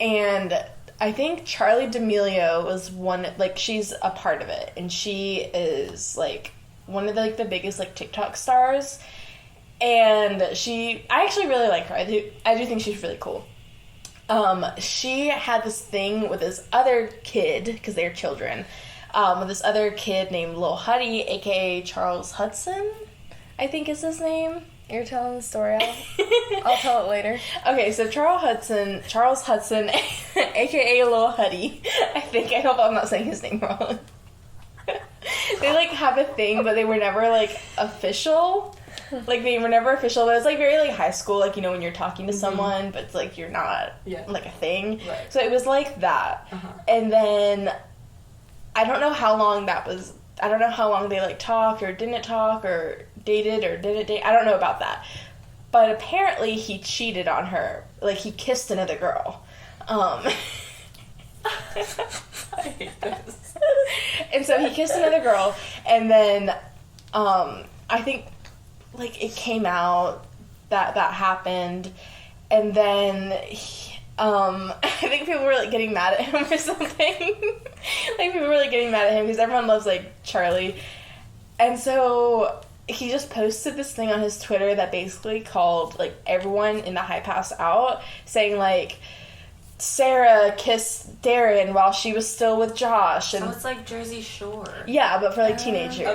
and I think Charlie D'Amelio was one. Like, she's a part of it, and she is like one of the, like the biggest like TikTok stars. And I actually really like her. I do think she's really cool. She had this thing with this other kid, because they're children, with this other kid named Lil Huddy, aka Charles Hudson, I think is his name. You're telling the story. I'll tell it later. Okay, so Charles Hudson, aka Lil Huddy, I hope I'm not saying his name wrong. They like have a thing, but they were never like official. Like, they were never official, but it's like very like high school, like, you know, when you're talking to someone, but it's like you're not like a thing. Right. So it was like that. Uh-huh. And then I don't know how long that was. I don't know how long they like talked or didn't talk or dated or didn't date. I don't know about that. But apparently he cheated on her. Like, he kissed another girl. I hate this. And so he kissed another girl, and then I think like it came out that happened, and then I think people were like getting mad at him or something. Like, people were like getting mad at him because everyone loves like Charlie, and so he just posted this thing on his Twitter that basically called like everyone in the Hype House out, saying like Sarah kissed Darren while she was still with Josh, and So it's like Jersey Shore. yeah, but for like teenagers.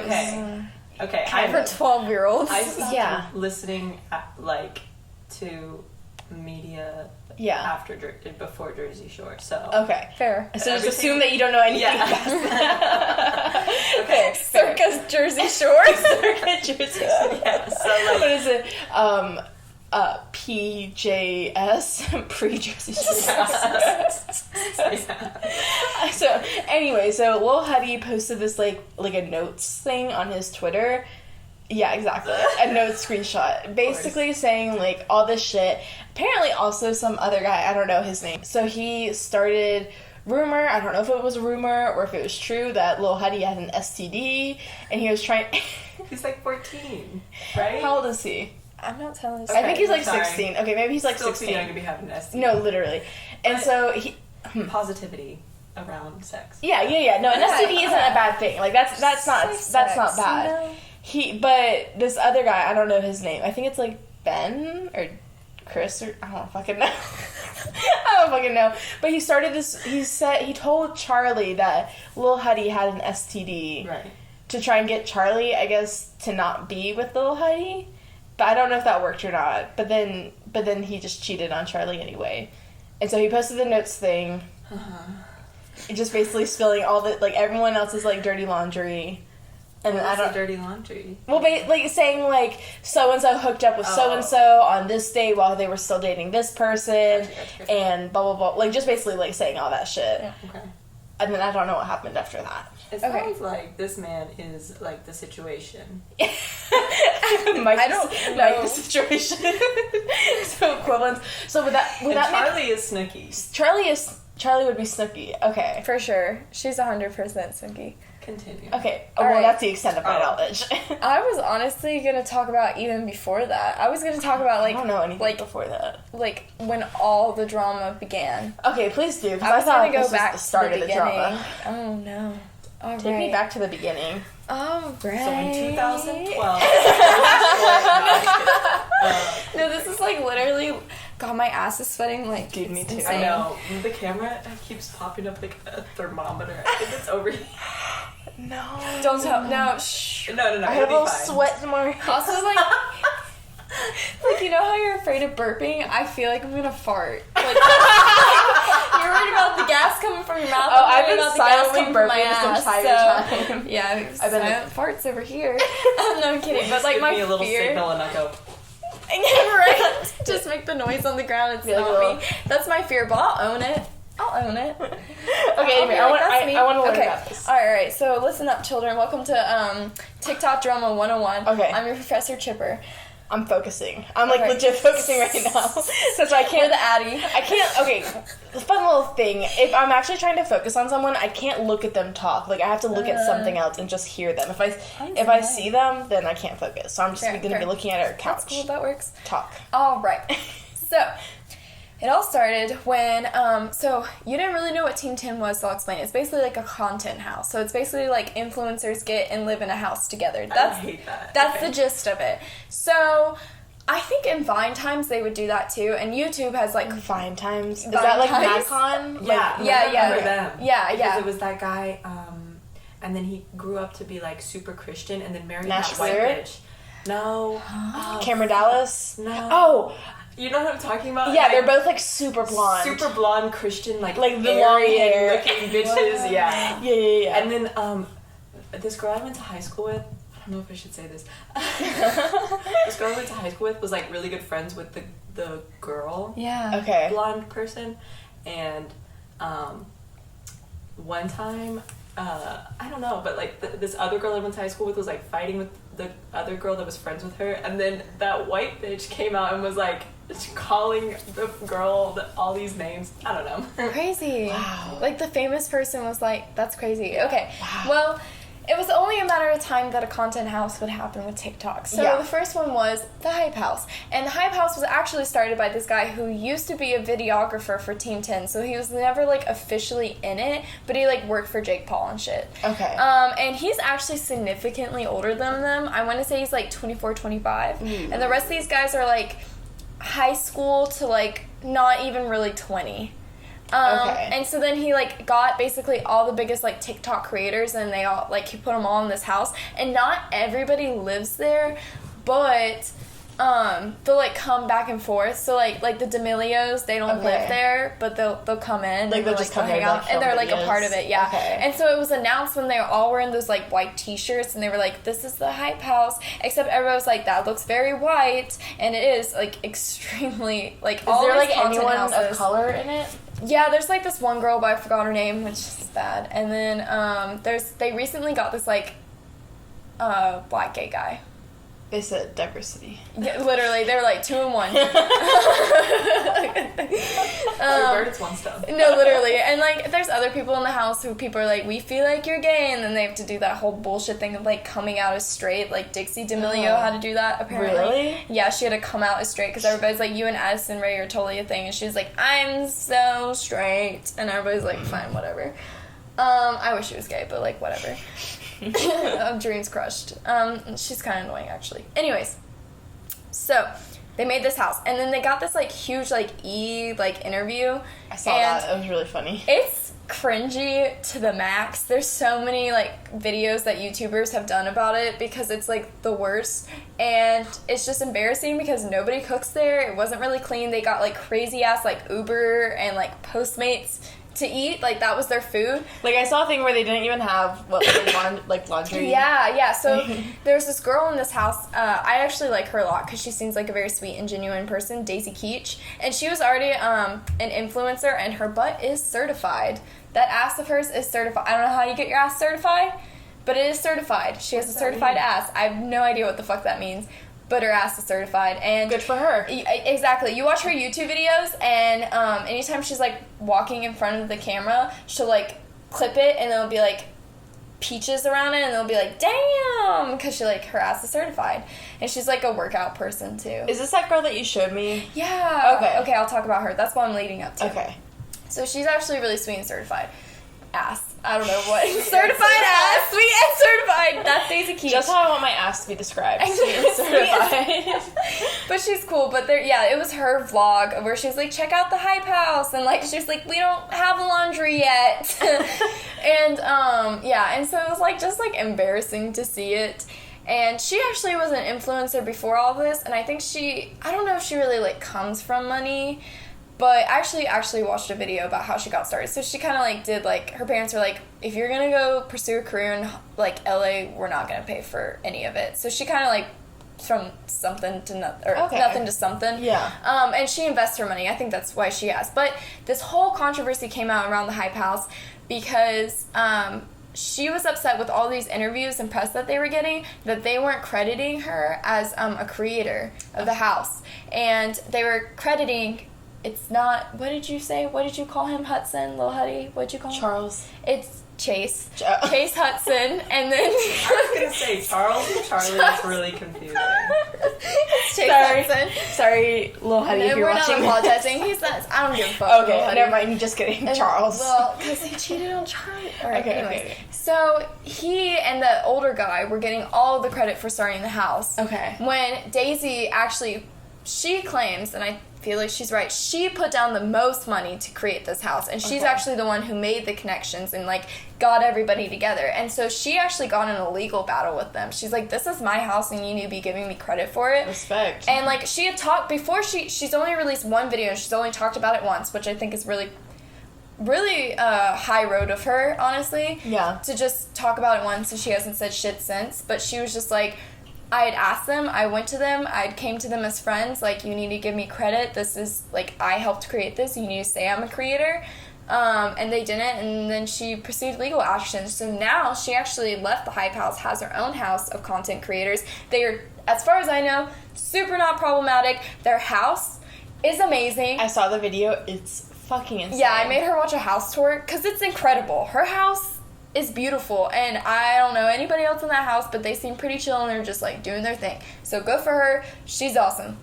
Okay. For 12-year-olds. I stopped Yeah. listening to media before Jersey Shore. So Okay. Fair. So just assume that you don't know anything past that. Okay. fair. Circus Jersey Shore. Circa Jersey Shore. Yeah, so like What is it? PJS, pre-Jersey Shore. So anyway, so Lil Huddy posted this like a notes thing on his Twitter. Yeah, exactly. A notes screenshot. Basically saying like all this shit. Apparently also some other guy, I don't know his name. So he started rumor, I don't know if it was a rumor or if it was true, that Lil Huddy had an STD and he was trying he's like 14, right? How old is he? I'm not telling you. I think he's like sorry. 16. Okay, maybe he's like Still 16. too young to be having an STD. No, literally. And But- so he Positivity around sex. Yeah. No, an STD isn't a bad thing. Like that's not Sex, bad. you know? But this other guy, I don't know his name. I think it's like Ben or Chris or I don't fucking know. I don't fucking know. But he started this. He told Charlie that Lil Huddy had an STD Right. to try and get Charlie, I guess, to not be with Lil Huddy. But I don't know if that worked or not. But then he just cheated on Charlie anyway. And so he posted the notes thing. Just basically spilling all the like everyone else's like dirty laundry. And What I was don't the dirty laundry. Well, like saying like so and so hooked up with so and so on this day while they were still dating this person, Gotcha. and blah blah blah. Like just basically like saying all that shit. Yeah. Okay. And then I don't know what happened after that. It Okay. sounds like this man is like the situation. Mike, I don't Mike know. the situation. So equivalents. So with that And make Charlie is Snooki. Charlie is Charlie would be Snooki. Okay. For sure. She's 100% Snooki. Continue. Okay. All Well, right. that's the extent of my knowledge. I was honestly going to talk about even before that. I was going to talk about, like... I don't know anything like, before that. Like, when all the drama began. Okay, please do, because I I was thought going to this go was back the start to the of the drama. Oh, no. All Take me back to the beginning. All right. So in 2012. No, this is like literally... God, my ass is sweating like... Dude, me too. insane. I know. The camera keeps popping up like a thermometer. I think it's over here. No. Don't tell... No, shh. No. I have a little sweat in my... Also, like... Like, you know how you're afraid of burping? I feel like I'm gonna fart. Like, you're worried about the gas coming from your mouth. Oh, I'm I've worried been about the gas silently coming from my burping this ass, entire so, time. Yeah, I've been silent farts over here. No, I'm kidding. But, Just like, give my me a little fear... signal and I go... Right? Just make the noise on the ground. It's Be like, not me. That's my fear, but I'll own it. Okay, I'll anyway, be I like, "That's me." want to learn Okay. about this. Alright, so listen up, children. Welcome to TikTok Drama 101. Okay. I'm your Professor Chipper. I'm focusing. I'm like Okay. legit focusing right now. So I You're can't. the Addy. I can't. Okay, fun little thing. If I'm actually trying to focus on someone, I can't look at them talk. Like I have to look at something else and just hear them. If I see them, then I can't focus. So I'm just Fair, going to fair. be looking at our couch. That's cool, that works. Talk. Alright. So, it all started when, so you didn't really know what Team 10 was, so I'll explain. It's basically like a content house. So it's basically like influencers get and live in a house together. I hate that. That's Okay. the gist of it. So, I think in Vine times they would do that too, and YouTube has like... Vine times. Is Vine that like times? MadCon? Yeah, Like, Yeah, I yeah. remember them. Yeah, Because yeah. it was that guy, and then he grew up to be like super Christian, and then married Nash that white Clear? bitch. No. Oh, Cameron Dallas? No. Oh, You know what I'm talking about? yeah, Like, they're both like super blonde. super blonde Christian, like Like the long hair. looking bitches. Yeah. Yeah. And then this girl I went to high school with. I don't know if I should say this. This girl I went to high school with was like really good friends with the girl. Yeah. Okay. Blonde person, and one time I don't know, but like this other girl I went to high school with was like fighting with the other girl that was friends with her, and then that white bitch came out and was like calling the girl all these names. I don't know. Crazy. Wow. Like the famous person was like, that's crazy. Okay. Wow. Well, it was only a matter of time that a content house would happen with TikTok. So Yeah. the first one was the Hype House. And the Hype House was actually started by this guy who used to be a videographer for Team 10. So he was never like officially in it, but he like worked for Jake Paul and shit. Okay. And he's actually significantly older than them. I want to say he's like 24, 25. And the rest of these guys are like high school to like not even really 20. Okay. And so then he like got basically all the biggest like TikTok creators, and they all like he put them all in this house, and not everybody lives there, but they'll like come back and forth. So like the D'Amelios, they don't Okay. live there, but they'll come in, Like, and they'll just come hang there to, out, like, and they're film like a part videos. of it, yeah. Okay. And so it was announced when they all were in those like white T-shirts, and they were like, "This is the Hype House," except everybody was like, "That looks very white," and it is like extremely like. Is all there these like content anyone houses, of color in it? yeah, there's like this one girl, but I forgot her name, which is bad. And then they recently got this like black gay guy. They said diversity. Yeah, literally, they're like 2 in 1. Two birds, one stone. No, literally. And like there's other people in the house who people are like, "We feel like you're gay," and then they have to do that whole bullshit thing of like coming out as straight. Like Dixie D'Amelio had to do that apparently. Really? Yeah, she had to come out as straight because everybody's like, "You and Addison Rae are totally a thing," and she was like, "I'm so straight," and everybody's like, "Fine, whatever." I wish she was gay, but like whatever. Dreams crushed. She's kind of annoying actually. Anyways, so they made this house, and then they got this like huge like interview. I saw and that. It was really funny. It's cringy to the max. There's so many like videos that YouTubers have done about it because it's like the worst, and it's just embarrassing because nobody cooks there. It wasn't really clean. They got like crazy ass like Uber and like Postmates to eat. Like that was their food. Like I saw a thing where they didn't even have laundry. Yeah. So there's this girl in this house. I actually like her a lot because she seems like a very sweet and genuine person, Daisy Keach, and she was already an influencer, and her butt is certified. That ass of hers is certified. I don't know how you get your ass certified, but it is certified. She has a certified ass. I have no idea what the fuck that means. but her ass is certified. And good for her. Exactly. You watch her YouTube videos, and anytime she's, like, walking in front of the camera, she'll, like, clip it, and it'll be, like, peaches around it, and they'll be like, damn, because she, like, her ass is certified. And she's, like, a workout person, too. Is this that girl that you showed me? Yeah. Okay, I'll talk about her. That's what I'm leading up to. Okay. So she's actually really sweet and certified. Ass. I don't know what. Certified ass. Sweet and certified. That's Daisy Keach. Just how I want my ass to be described. Sweet and certified. But she's cool. But it was her vlog where she was like, check out the hype house. And, like, she's like, we don't have laundry yet. And, and so it was, like, just, like, embarrassing to see it. And she actually was an influencer before all this. And I think I don't know if she really, like, comes from money. But I actually watched a video about how she got started. So she kind of, like, did, like, her parents were like, if you're going to go pursue a career in, like, LA, we're not going to pay for any of it. So she kind of, like, from something to nothing to something. Yeah. And she invests her money. I think that's why she has. But this whole controversy came out around the Hype House because she was upset with all these interviews and press that they were getting that they weren't crediting her as a creator of the house. And they were crediting... It's not... What did you say? What did you call him? Hudson? Lil Huddy? What did you call him? Charles. It's Chase. Chase Hudson. And then... I was going to say, Charles and Charlie is really confusing. It's Chase Hudson. Sorry, Lil Huddy, if you're watching. We're not apologizing. He's not... I don't give a fuck. Okay, never mind. Just kidding. Charles. Well, because he cheated on Charlie. All right, anyways. Okay. So, he and the older guy were getting all of the credit for starting the house. Okay. When Daisy actually... She claims, and I feel like she's right, she put down the most money to create this house, and she's actually the one who made the connections and, like, got everybody together. And so she actually got in a legal battle with them. She's like, this is my house and you need to be giving me credit for it. Respect. And, like, she had talked before. She's only released one video and she's only talked about it once, which I think is really high road of her, honestly. Yeah. To just talk about it once, and she hasn't said shit since. But she was just like, I had asked them, I went to them, I came to them as friends, like, you need to give me credit, this is, like, I helped create this, you need to say I'm a creator, and they didn't, and then she pursued legal action. So now she actually left the Hype House, has her own house of content creators. They are, as far as I know, super not problematic. Their house is amazing. I saw the video, it's fucking insane. Yeah, I made her watch a house tour, because it's incredible. Her house is beautiful, and I don't know anybody else in that house, but they seem pretty chill, and they're just, like, doing their thing. So good for her. She's awesome.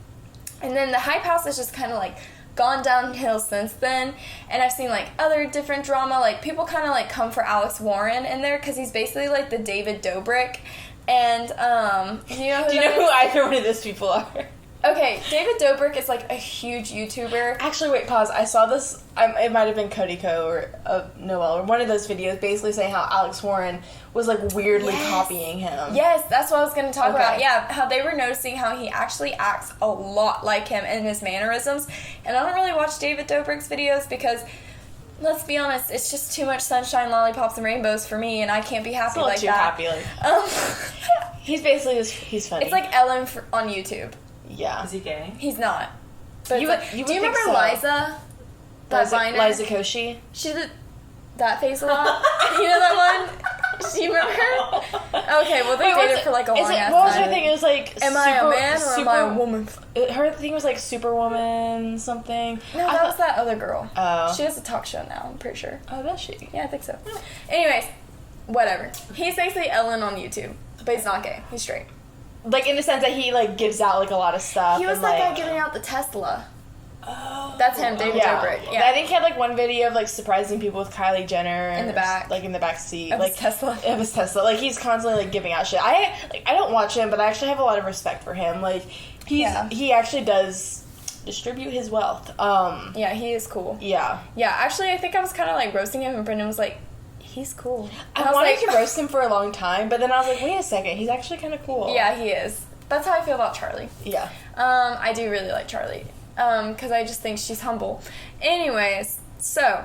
And then the Hype House has just kind of, like, gone downhill since then, and I've seen, like, other different drama. Like, people kind of, like, come for Alex Warren in there, because he's basically, like, the David Dobrik, and, do you know who either one of those people are? Okay, David Dobrik is, like, a huge YouTuber. Actually, wait, pause. I saw this, it might have been Cody Co. or Noel, or one of those videos basically saying how Alex Warren was, like, weirdly copying him. Yes, that's what I was going to talk about. Yeah, how they were noticing how he actually acts a lot like him in his mannerisms. And I don't really watch David Dobrik's videos because, let's be honest, it's just too much sunshine, lollipops, and rainbows for me, and I can't be happy like that. He's basically he's funny. It's like Ellen on YouTube. Yeah. Is he gay? He's not. But you do you remember so. Liza? Eliza Koshy? She did that face a lot. You know that one? Do you remember her? Okay, well, they dated for like a long ass time. What was her thing? It was like, am I a man or am I a woman? Her thing was like Superwoman something. No, that was that other girl. Oh. She has a talk show now, I'm pretty sure. Oh, does she? Yeah, I think so. Anyways, whatever. He's basically Ellen on YouTube, but he's not gay. He's straight. Like, in the sense that he, like, gives out, like, a lot of stuff. He was that guy giving out the Tesla. Oh. That's him, David Dobrik. Yeah. I think he had, like, one video of, like, surprising people with Kylie Jenner. In the back. Like, in the back seat. Of like, his Tesla. Of his Tesla. Like, he's constantly, like, giving out shit. I don't watch him, but I actually have a lot of respect for him. Like, he actually does distribute his wealth. Yeah, he is cool. Yeah. Yeah, actually, I think I was kind of, like, roasting him, and Brendan was like, he's cool. And I wanted to roast him for a long time, but then I was like, wait a second, he's actually kind of cool. Yeah, he is. That's how I feel about Charlie. Yeah. I do really like Charlie. Because I just think she's humble. Anyways, so,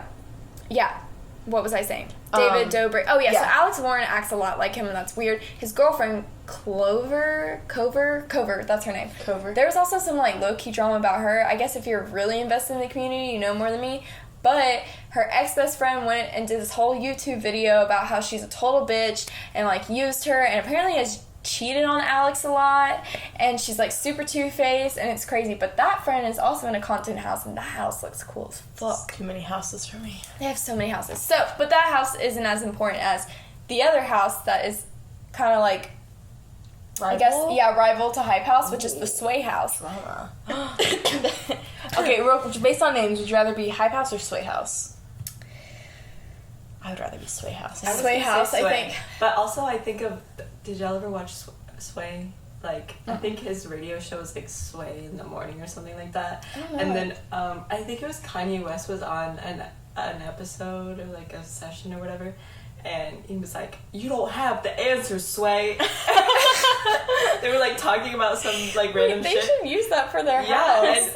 yeah. What was I saying? David Dobrik. Oh, yeah, so Alex Warren acts a lot like him, and that's weird. His girlfriend, Cover, that's her name. Cover. There was also some, like, low-key drama about her. I guess if you're really invested in the community, you know more than me. But her ex-best friend went and did this whole YouTube video about how she's a total bitch and, like, used her, and apparently has cheated on Alex a lot, and she's like super two-faced, and it's crazy. But that friend is also in a content house, and that house looks cool as fuck. Too many houses for me. They have so many houses. So, but that house isn't as important as the other house that is kind of like, Rival? I guess, yeah, rival to Hype House, which is the Sway House. Drama. Okay, based on names, would you rather be Hype House or Sway House? I would rather be Sway House. Sway House, I think. But also, I think of. Did y'all ever watch Sway? Like, I think his radio show was like Sway in the Morning or something like that. I don't know. And then I think it was Kanye West was on an episode or like a session or whatever. And he was like, "You don't have the answer, Sway." They were like talking about some like random They shit. should use that for their house.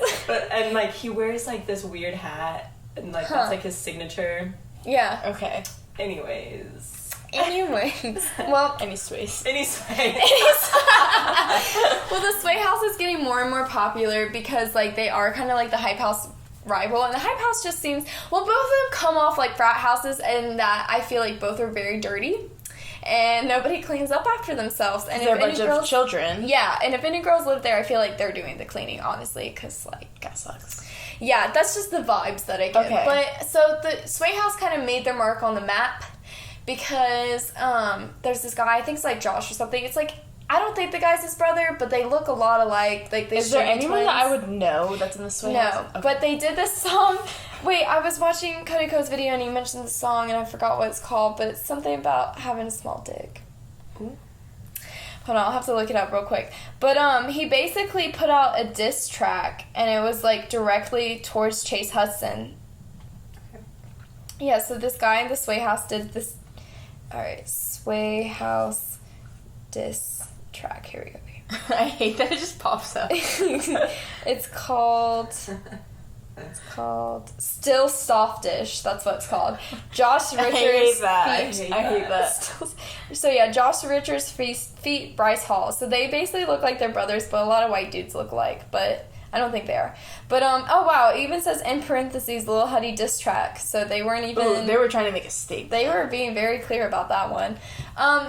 And like he wears like this weird hat and like that's like his signature. Yeah. Okay. Anyways, well, Any Sways. any Sway. well, the Sway House is getting more and more popular because like they are kind of like the Hype House rival, and the Hype House just seems, well, both of them come off like frat houses, and that I feel like both are very dirty and nobody cleans up after themselves, and They're if a bunch any girls, of children. yeah, and if any girls live there, I feel like they're doing the cleaning, honestly, because like That sucks. yeah, that's just the vibes that I get. Okay. But so the Sway House kind of made their mark on the map because there's this guy, I think it's like Josh or something. It's like, I don't think the guy's his brother, but they look a lot alike. Like they Is there should be anyone twins. that I would know that's in the Sway House? No, Okay. but they did this song. Wait, I was watching Cody Co's video and he mentioned the song and I forgot what it's called, but it's something about having a small dick. Ooh. Hold on, I'll have to look it up real quick. But he basically put out a diss track and it was like directly towards Chase Hudson. Yeah, so this guy in the Sway House did this. Alright, Sway House diss track. Here we go. I hate that it just pops up. It's called Still Softish. That's what it's called. Josh Richards. I hate that. So yeah, Josh Richards feat Bryce Hall. So they basically look like they're brothers, but a lot of white dudes look alike. But I don't think they are. But oh wow, it even says in parentheses Lil Huddy diss track. So they weren't even. Ooh, they were trying to make a statement. They were being very clear about that one.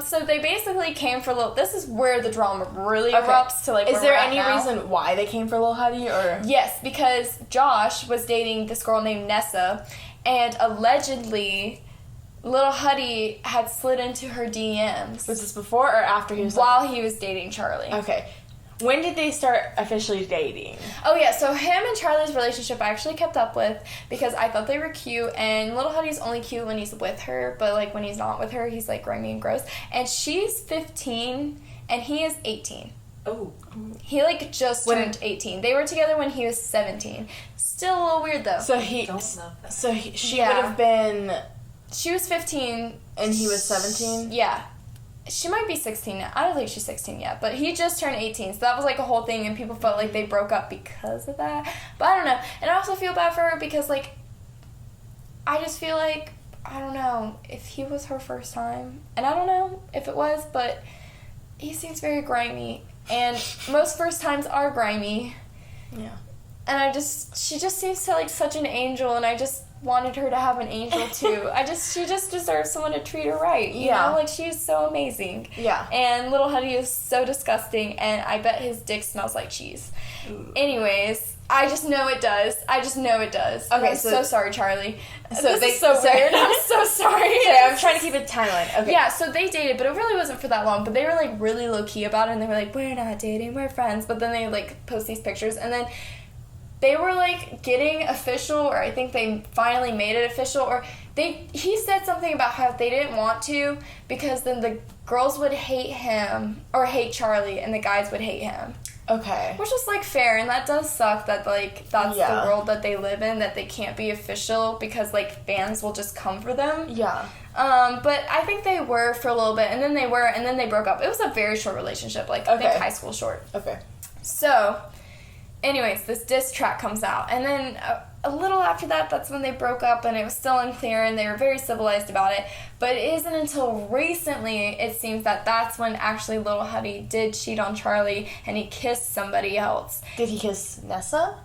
So they basically came for Lil. This is where the drama really erupts to like. Is where there we're at any now. reason why they came for Lil Huddy or? Yes, because Josh was dating this girl named Nessa, and allegedly, Lil Huddy had slid into her DMs. Was this before or after he was? While he was dating Charlie. Okay. When did they start officially dating? Oh yeah, so him and Charlie's relationship I actually kept up with because I thought they were cute, and Lil Huddy's only cute when he's with her, but like when he's not with her, he's like grimy and gross. And she's 15 and he is 18. Oh. He like just turned 18. They were together when he was 17. Still a little weird though. So Don't love that. she Yeah. would have been, She was 15 and he was 17. Yeah. She might be 16 now. I don't think she's 16 yet, but he just turned 18, so that was like a whole thing, and people felt like they broke up because of that. But I don't know. And I also feel bad for her because, like, I just feel like, I don't know, if he was her first time, and I don't know if it was, but he seems very grimy, and most first times are grimy. Yeah. And she just seems to like such an angel, and I just wanted her to have an angel too. She just deserves someone to treat her right. You know, like she is so amazing. Yeah. And Lil Huddy is so disgusting, and I bet his dick smells like cheese. Ooh. Anyways, I just know it does. Okay, I'm so sorry, Charlie. So this they- is so sorry. weird. I'm so sorry. Okay, I'm trying to keep a timeline. Okay. Yeah, so they dated, but it really wasn't for that long. But they were like really low key about it, and they were like, "We're not dating, we're friends." But then they like post these pictures, and then they were like getting official, or I think they finally made it official, or he said something about how they didn't want to because then the girls would hate him or hate Charlie, and the guys would hate him. Okay. Which is like fair, and that does suck that like that's Yeah. the world that they live in, that they can't be official because like fans will just come for them. Yeah. But I think they were for a little bit, and then they broke up. It was a very short relationship, like I think Okay. high school short. Okay. So, anyways, this diss track comes out, and then a little after that, that's when they broke up, and it was still unclear, and they were very civilized about it. But it isn't until recently it seems that that's when actually Lil Huddy did cheat on Charlie, and he kissed somebody else. Did he kiss Nessa?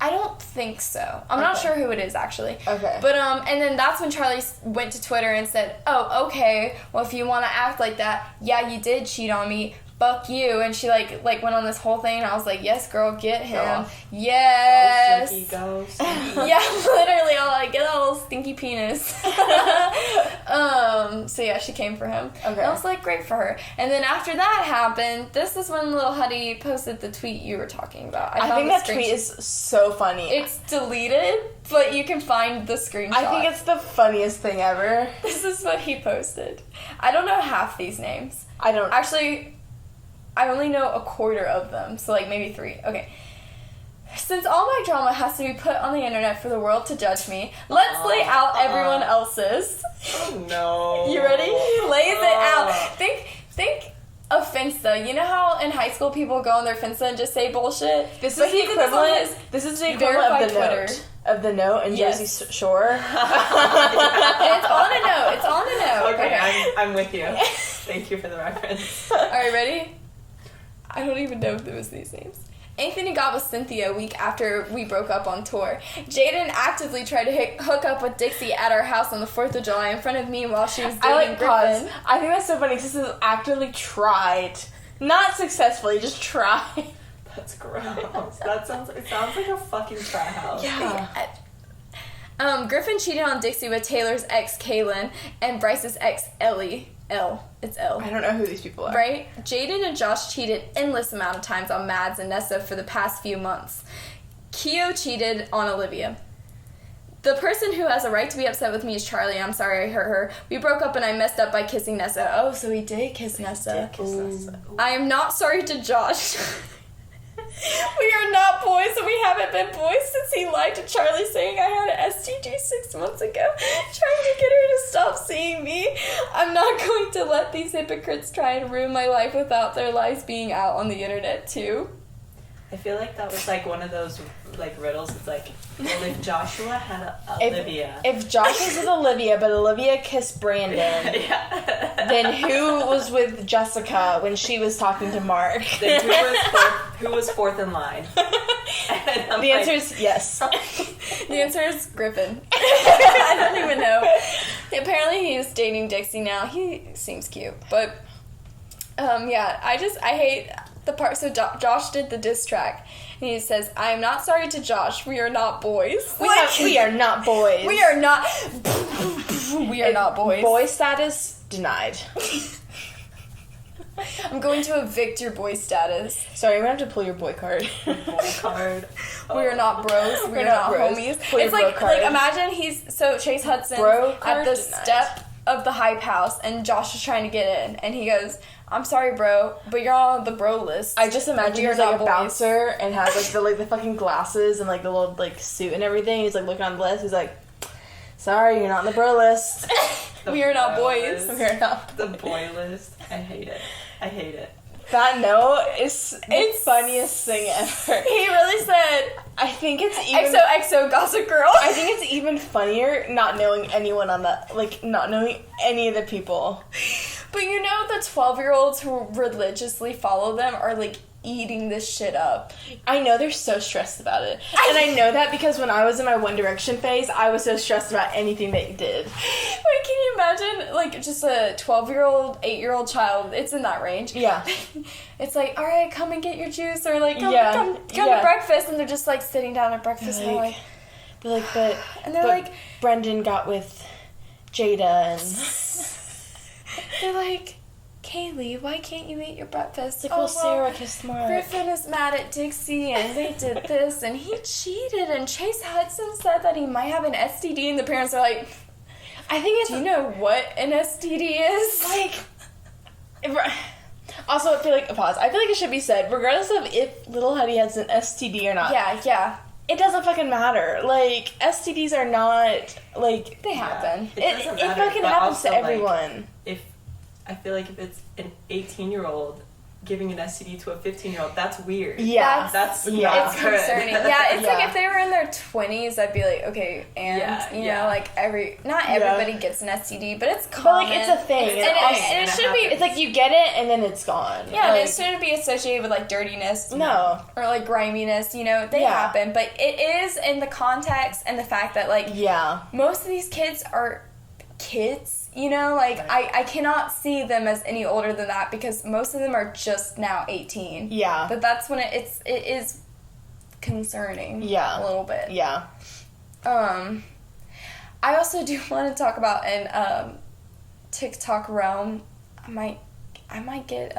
I don't think so. I'm not Okay. sure who it is, actually. Okay. But, and then that's when Charlie went to Twitter and said, "Oh, okay, well, if you want to act like that, yeah, you did cheat on me, fuck you, and she like went on this whole thing, and I was like, yes, girl, get him. Girl. Yes. Go, stinky. Yeah, literally, all like, get that little stinky penis. So yeah, she came for him. Okay. And I was like, great for her. And then after that happened, this is when Little Huddy posted the tweet you were talking about. I think that tweet is so funny. It's deleted, but you can find the screenshot. I think it's the funniest thing ever. This is what he posted. I don't know half these names. I don't... Actually, I only know a quarter of them, so like maybe 3. Okay. Since all my drama has to be put on the internet for the world to judge me, let's lay out everyone else's. Oh no. You ready? He lays it out. Think of Finsta. You know how in high school people go on their Finsta and just say bullshit? This is the equivalent of the Twitter. note. Of the note in Yes. Jersey Shore. And it's on a note. It's on a note. Okay. I'm with you. Thank you for the reference. Alright, ready? I don't even know if there was these names. Anthony got with Cynthia a week after we broke up on tour. Jaden actively tried to hook up with Dixie at our house on the 4th of July in front of me while she was dating Griffin. I think that's so funny because this is actively tried. Not successfully, just tried. That's gross. It sounds like a fucking frat house. Yeah. Griffin cheated on Dixie with Taylor's ex, Kaylin, and Bryce's ex, Ellie. It's L. I don't know who these people are. Right? Jaden and Josh cheated endless amount of times on Mads and Nessa for the past few months. Keo cheated on Olivia. The person who has a right to be upset with me is Charlie. I'm sorry I hurt her. We broke up and I messed up by kissing Nessa. Oh, so he did kiss Nessa. I am not sorry to Josh. We are not boys, and we haven't been boys since he lied to Charlie saying I had an STD 6 months ago, trying to get her to stop seeing me. I'm not going to let these hypocrites try and ruin my life without their lies being out on the internet, too. I feel like that was like one of those like riddles. It's like, well, if Joshua had Olivia. If Josh was with Olivia, but Olivia kissed Brandon, then who was with Jessica when she was talking to Mark? Then who was fourth in line? The answer is yes. The answer is Griffin. I don't even know. Apparently he's dating Dixie now. He seems cute. But, yeah, I hate the part. So Josh did the diss track. And he says, I am not sorry to Josh. We are not boys. We are not boys. We are not... We are not boys. Boy status denied. I'm going to evict your boy status. Sorry, I'm going to have to pull your boy card. Boy card. We are not bros. We are not bros. homies. Pull your It's bro card. like imagine Chase Hudson Bro at card the denied. step of the hype house and Josh is trying to get in and he goes, I'm sorry, bro, but you're on the bro list. I just imagine You're he's like not a boys. bouncer and has like the fucking glasses and like the little like suit and everything. He's like looking on the list. He's like, sorry, you're not on the bro list. We are not boys. We are not. The boy list. I hate it. That note is the funniest thing ever. He really said, I think it's even XOXO Gossip Girl. I think it's even funnier not knowing anyone on that, like not knowing any of the people. But you know the 12-year-olds who religiously follow them are like eating this shit up. I know they're so stressed about it. And I know that because when I was in my One Direction phase, I was so stressed about anything they did. Wait, can you imagine, like, just a 12-year-old, 8-year-old child, it's in that range. Yeah. It's like, all right, come and get your juice, or like, come Yeah. to breakfast, and they're just like sitting down at breakfast, and They're like, but and they're like, Brendan got with Jada, and they're like, Kaylee, why can't you eat your breakfast? like, well, Sarah kissed Mark. Griffin is mad at Dixie, and they did this, and he cheated, and Chase Hudson said that he might have an STD, and the parents are like, I think it's do you know what an STD is? like. Also, I feel like it should be said, regardless of if Little Huddy has an STD or not. Yeah. It doesn't fucking matter. Like, STDs are not, like... They happen. It doesn't matter, fucking but happens to also, like, everyone. I feel like if it's an 18-year-old giving an STD to a 15-year-old, that's weird. Yeah. That's It's not good. concerning. Yeah, it's Yeah. like if they were in their 20s, I'd be like, okay, and, you know, like, not everybody gets an STD, but it's But, common. like, it's a thing. And it should be... It's like, you get it, and then it's gone. Yeah, and like, it shouldn't be associated with, like, dirtiness. No. Or, like, griminess, you know, they happen. But it is in the context and the fact that, like, Yeah. most of these kids are kids, you know? Like, Right. I cannot see them as any older than that because most of them are just now 18. Yeah. But that's when it is concerning. Yeah. A little bit. Yeah. I also do want to talk about in TikTok realm, I might get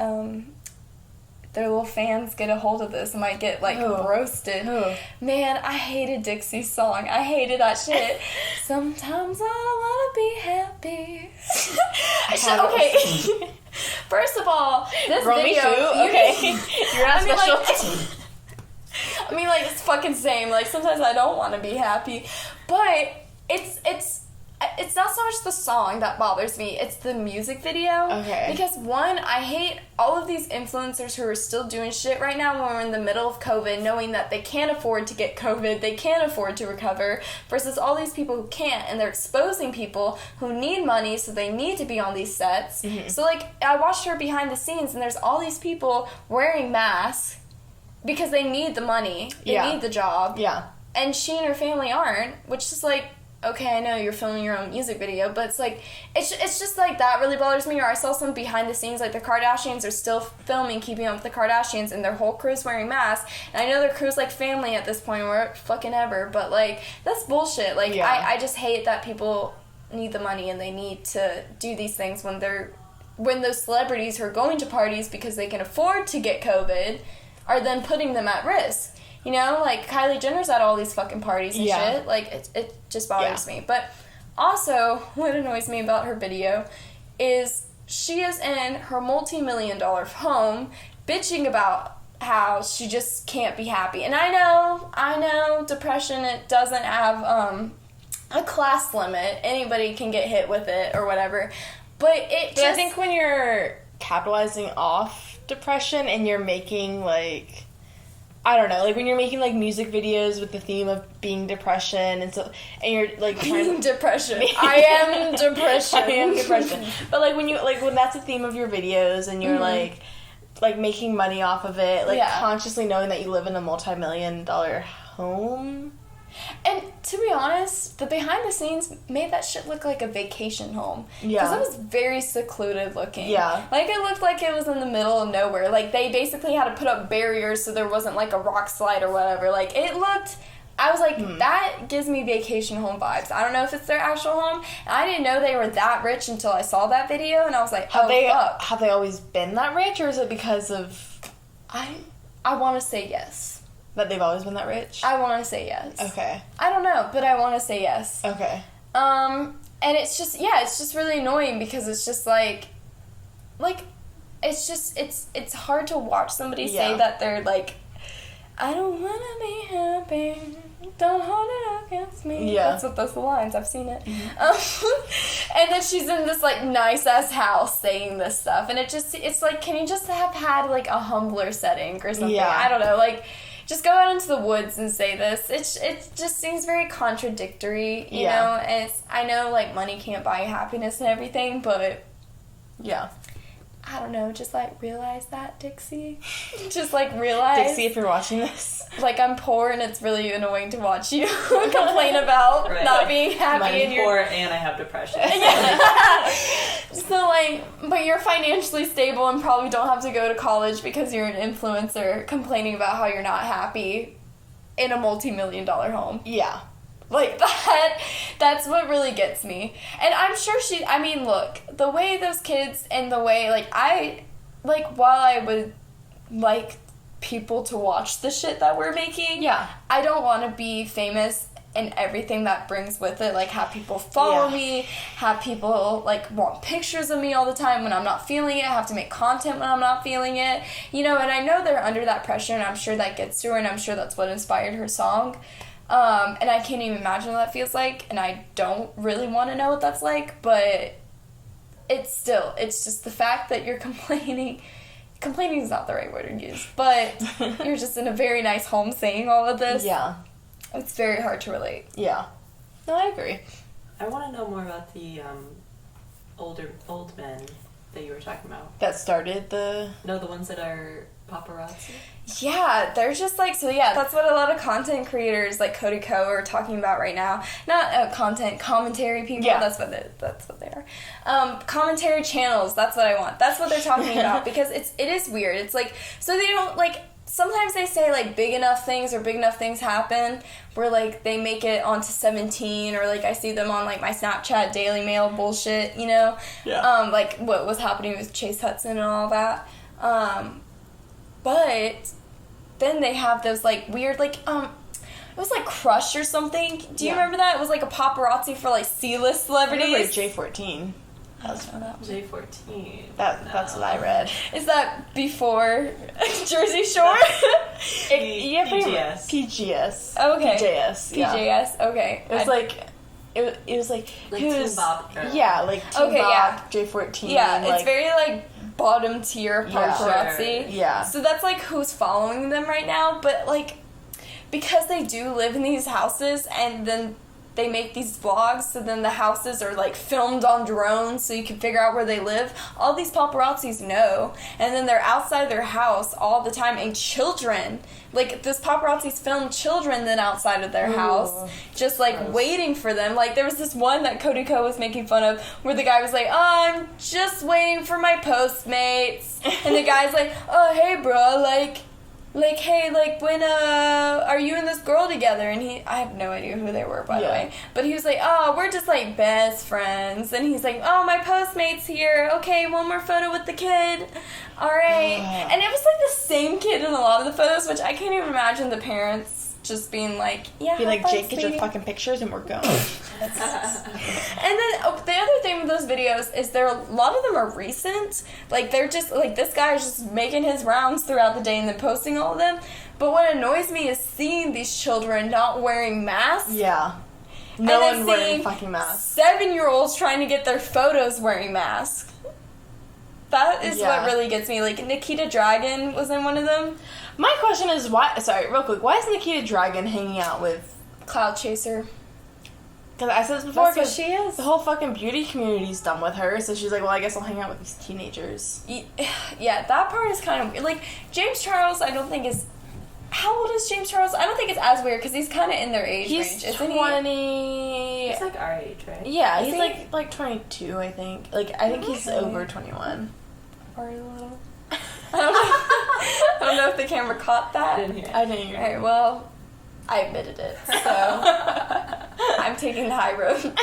their little fans get a hold of this. I might get like roasted. Who? Man, I hated Dixie's song. I hated that shit. Sometimes I don't wanna be happy. Okay. First of all, this Girl, video. me too? Okay. You're not special. I mean, like, it's fucking same. Like, sometimes I don't want to be happy. But it's not so much the song that bothers me. It's the music video. Okay. Because, one, I hate all of these influencers who are still doing shit right now when we're in the middle of COVID, knowing that they can't afford to get COVID, they can't afford to recover, versus all these people who can't, and they're exposing people who need money, so they need to be on these sets. Mm-hmm. So, like, I watched her behind the scenes, and there's all these people wearing masks because they need the money. They need the job. Yeah. And she and her family aren't, which is like, okay, I know you're filming your own music video, but it's like, it's just like, that really bothers me. Or I saw some behind the scenes, like the Kardashians are still filming Keeping Up with the Kardashians, and their whole crew's wearing masks. And I know their crew's like family at this point, or fucking ever, but like, that's bullshit. Like, I just hate that people need the money and they need to do these things when those celebrities who are going to parties because they can afford to get COVID are then putting them at risk. You know, like, Kylie Jenner's at all these fucking parties and shit. Like, it just bothers me. But also, what annoys me about her video is she is in her multi-million-dollar home bitching about how she just can't be happy. And I know, depression, it doesn't have a class limit. Anybody can get hit with it or whatever. But I think when you're capitalizing off depression and you're making, like, I don't know, like, when you're making, like, music videos with the theme of being depression and you're, like, being depression. I am depression. I am depression. But, like, when that's the theme of your videos and you're, like, making money off of it, like, consciously knowing that you live in a multi-million-dollar home. And to be honest, the behind the scenes made that shit look like a vacation home. Yeah. Because it was very secluded looking. Yeah. Like, it looked like it was in the middle of nowhere. Like, they basically had to put up barriers so there wasn't, like, a rock slide or whatever. Like, it looked... I was like, that gives me vacation home vibes. I don't know if it's their actual home. And I didn't know they were that rich until I saw that video, and I was like, fuck. Have they always been that rich, or is it because of... I want to say yes. That they've always been that rich? I want to say yes. Okay. I don't know, but I want to say yes. Okay. And it's just really annoying because it's just like, it's hard to watch somebody say that they're like, I don't want to be happy, don't hold it against me. Yeah. That's the lines, I've seen it. And then she's in this, like, nice-ass house saying this stuff, and it's like, can you just have had, like, a humbler setting or something? Yeah. I don't know, like... Just go out into the woods and say this. It just seems very contradictory, you know? And I know, like, money can't buy happiness and everything, but... Yeah. I don't know, just, like, realize that, Dixie. Just, like, realize... Dixie, if you're watching this. Like, I'm poor and it's really annoying to watch you complain about not being happy. I'm poor and I have depression. So, like, but you're financially stable and probably don't have to go to college because you're an influencer complaining about how you're not happy in a multi-million-dollar home. Yeah. Like, that's what really gets me. And I'm sure look, the way those kids and the way, while I would like people to watch the shit that we're making, I don't want to be famous and everything that brings with it, like, have people follow me, have people, like, want pictures of me all the time when I'm not feeling it, have to make content when I'm not feeling it, you know, and I know they're under that pressure, and I'm sure that gets to her, and I'm sure that's what inspired her song, and I can't even imagine what that feels like, and I don't really want to know what that's like, but it's just the fact that you're complaining is not the right word to use, but you're just in a very nice home saying all of this. Yeah. It's very hard to relate. Yeah. No, I agree. I want to know more about the old men that you were talking about. That started the... No, the ones that are paparazzi? Yeah, they're just like, so yeah, that's what a lot of content creators like Cody Co are talking about right now. Not content, commentary people, that's what they whatever. Commentary channels, that's what I want. That's what they're talking about, because it is weird. It's like, so they don't, like, sometimes they say, like, big enough things happen where, like, they make it onto 17, or, like, I see them on, like, my Snapchat Daily Mail bullshit, you know? Yeah. Like, what was happening with Chase Hudson and all that. But then they have those, like, weird, like, it was, like, Crush or something. Do you remember that? It was, like, a paparazzi for, like, C-list celebrities. I remember J14. That's found out. J14. That's what I read. Is that before Jersey Shore? PGS. PGS. Okay. PJS. Yeah. PJS. Okay. It was it was like Teen Bob era. Yeah, like Teen Bob, J14. Yeah, like, it's very like bottom tier paparazzi. Yeah. So that's like who's following them right now, but like because they do live in these houses and then they make these vlogs, so then the houses are like filmed on drones so you can figure out where they live. All these paparazzis know, and then they're outside their house all the time, and children, like this paparazzi's filmed children then outside of their house, just like waiting for them. Like there was this one that Cody Co was making fun of where the guy was like, "Oh, I'm just waiting for my Postmates," and the guy's like, "Oh, hey bro, like, hey, like, when, are you and this girl together?" And I have no idea who they were, by the way. But he was like, "Oh, we're just, like, best friends." And he's like, "Oh, my Postmate's here. Okay, one more photo with the kid. All right." And it was, like, the same kid in a lot of the photos, which I can't even imagine the parents just being like, "Yeah, be like, "Jake, get your sweetie." fucking pictures and we're going." And then the other thing with those videos is a lot of them are recent. Like they're just like this guy is just making his rounds throughout the day and then posting all of them. But what annoys me is seeing these children not wearing masks. Yeah. No one wearing fucking masks. 7-year-olds trying to get their photos wearing masks. That is what really gets me. Like Nikita Dragon was in one of them. My question is why? Sorry, real quick. Why is Nikita Dragon hanging out with Cloud Chaser? Because I said this before. That's what she is. The whole fucking beauty community's done with her, so she's like, "Well, I guess I'll hang out with these teenagers." Yeah, that part is kind of weird. Like James Charles, I don't think is. How old is James Charles? I don't think it's as weird because he's kind of in their age range. He's 20. He's like our age, right? Yeah, he's like 22, I think. Like I think he's over 21. Or a little. I don't know if the camera caught that. I didn't hear it. I didn't hear it. Alright, well, I admitted it, so I'm taking the high road.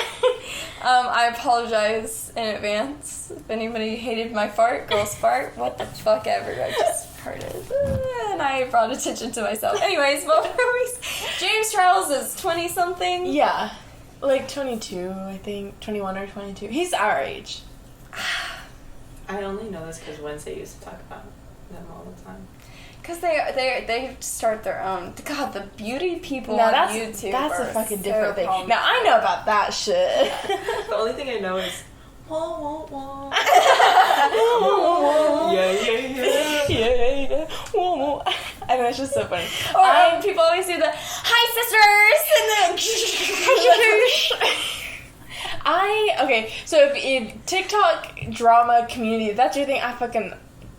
I apologize in advance if anybody hated my fart, girl's fart, what the fuck ever, I just heard it. And I brought attention to myself. Anyways, James Charles is 20-something. Yeah, like 22, I think, 21 or 22. He's our age. I only know this because Wednesday used to talk about them all the time. Because they start their own. God, the beauty people on YouTube. That's a fucking different thing. Complicated. Now I know about that shit. The only thing I know is wah wah wah. Yeah. Whoa. I know, it's just so funny. Or people always do the hi sisters and then okay, so if TikTok drama community, if that's your thing,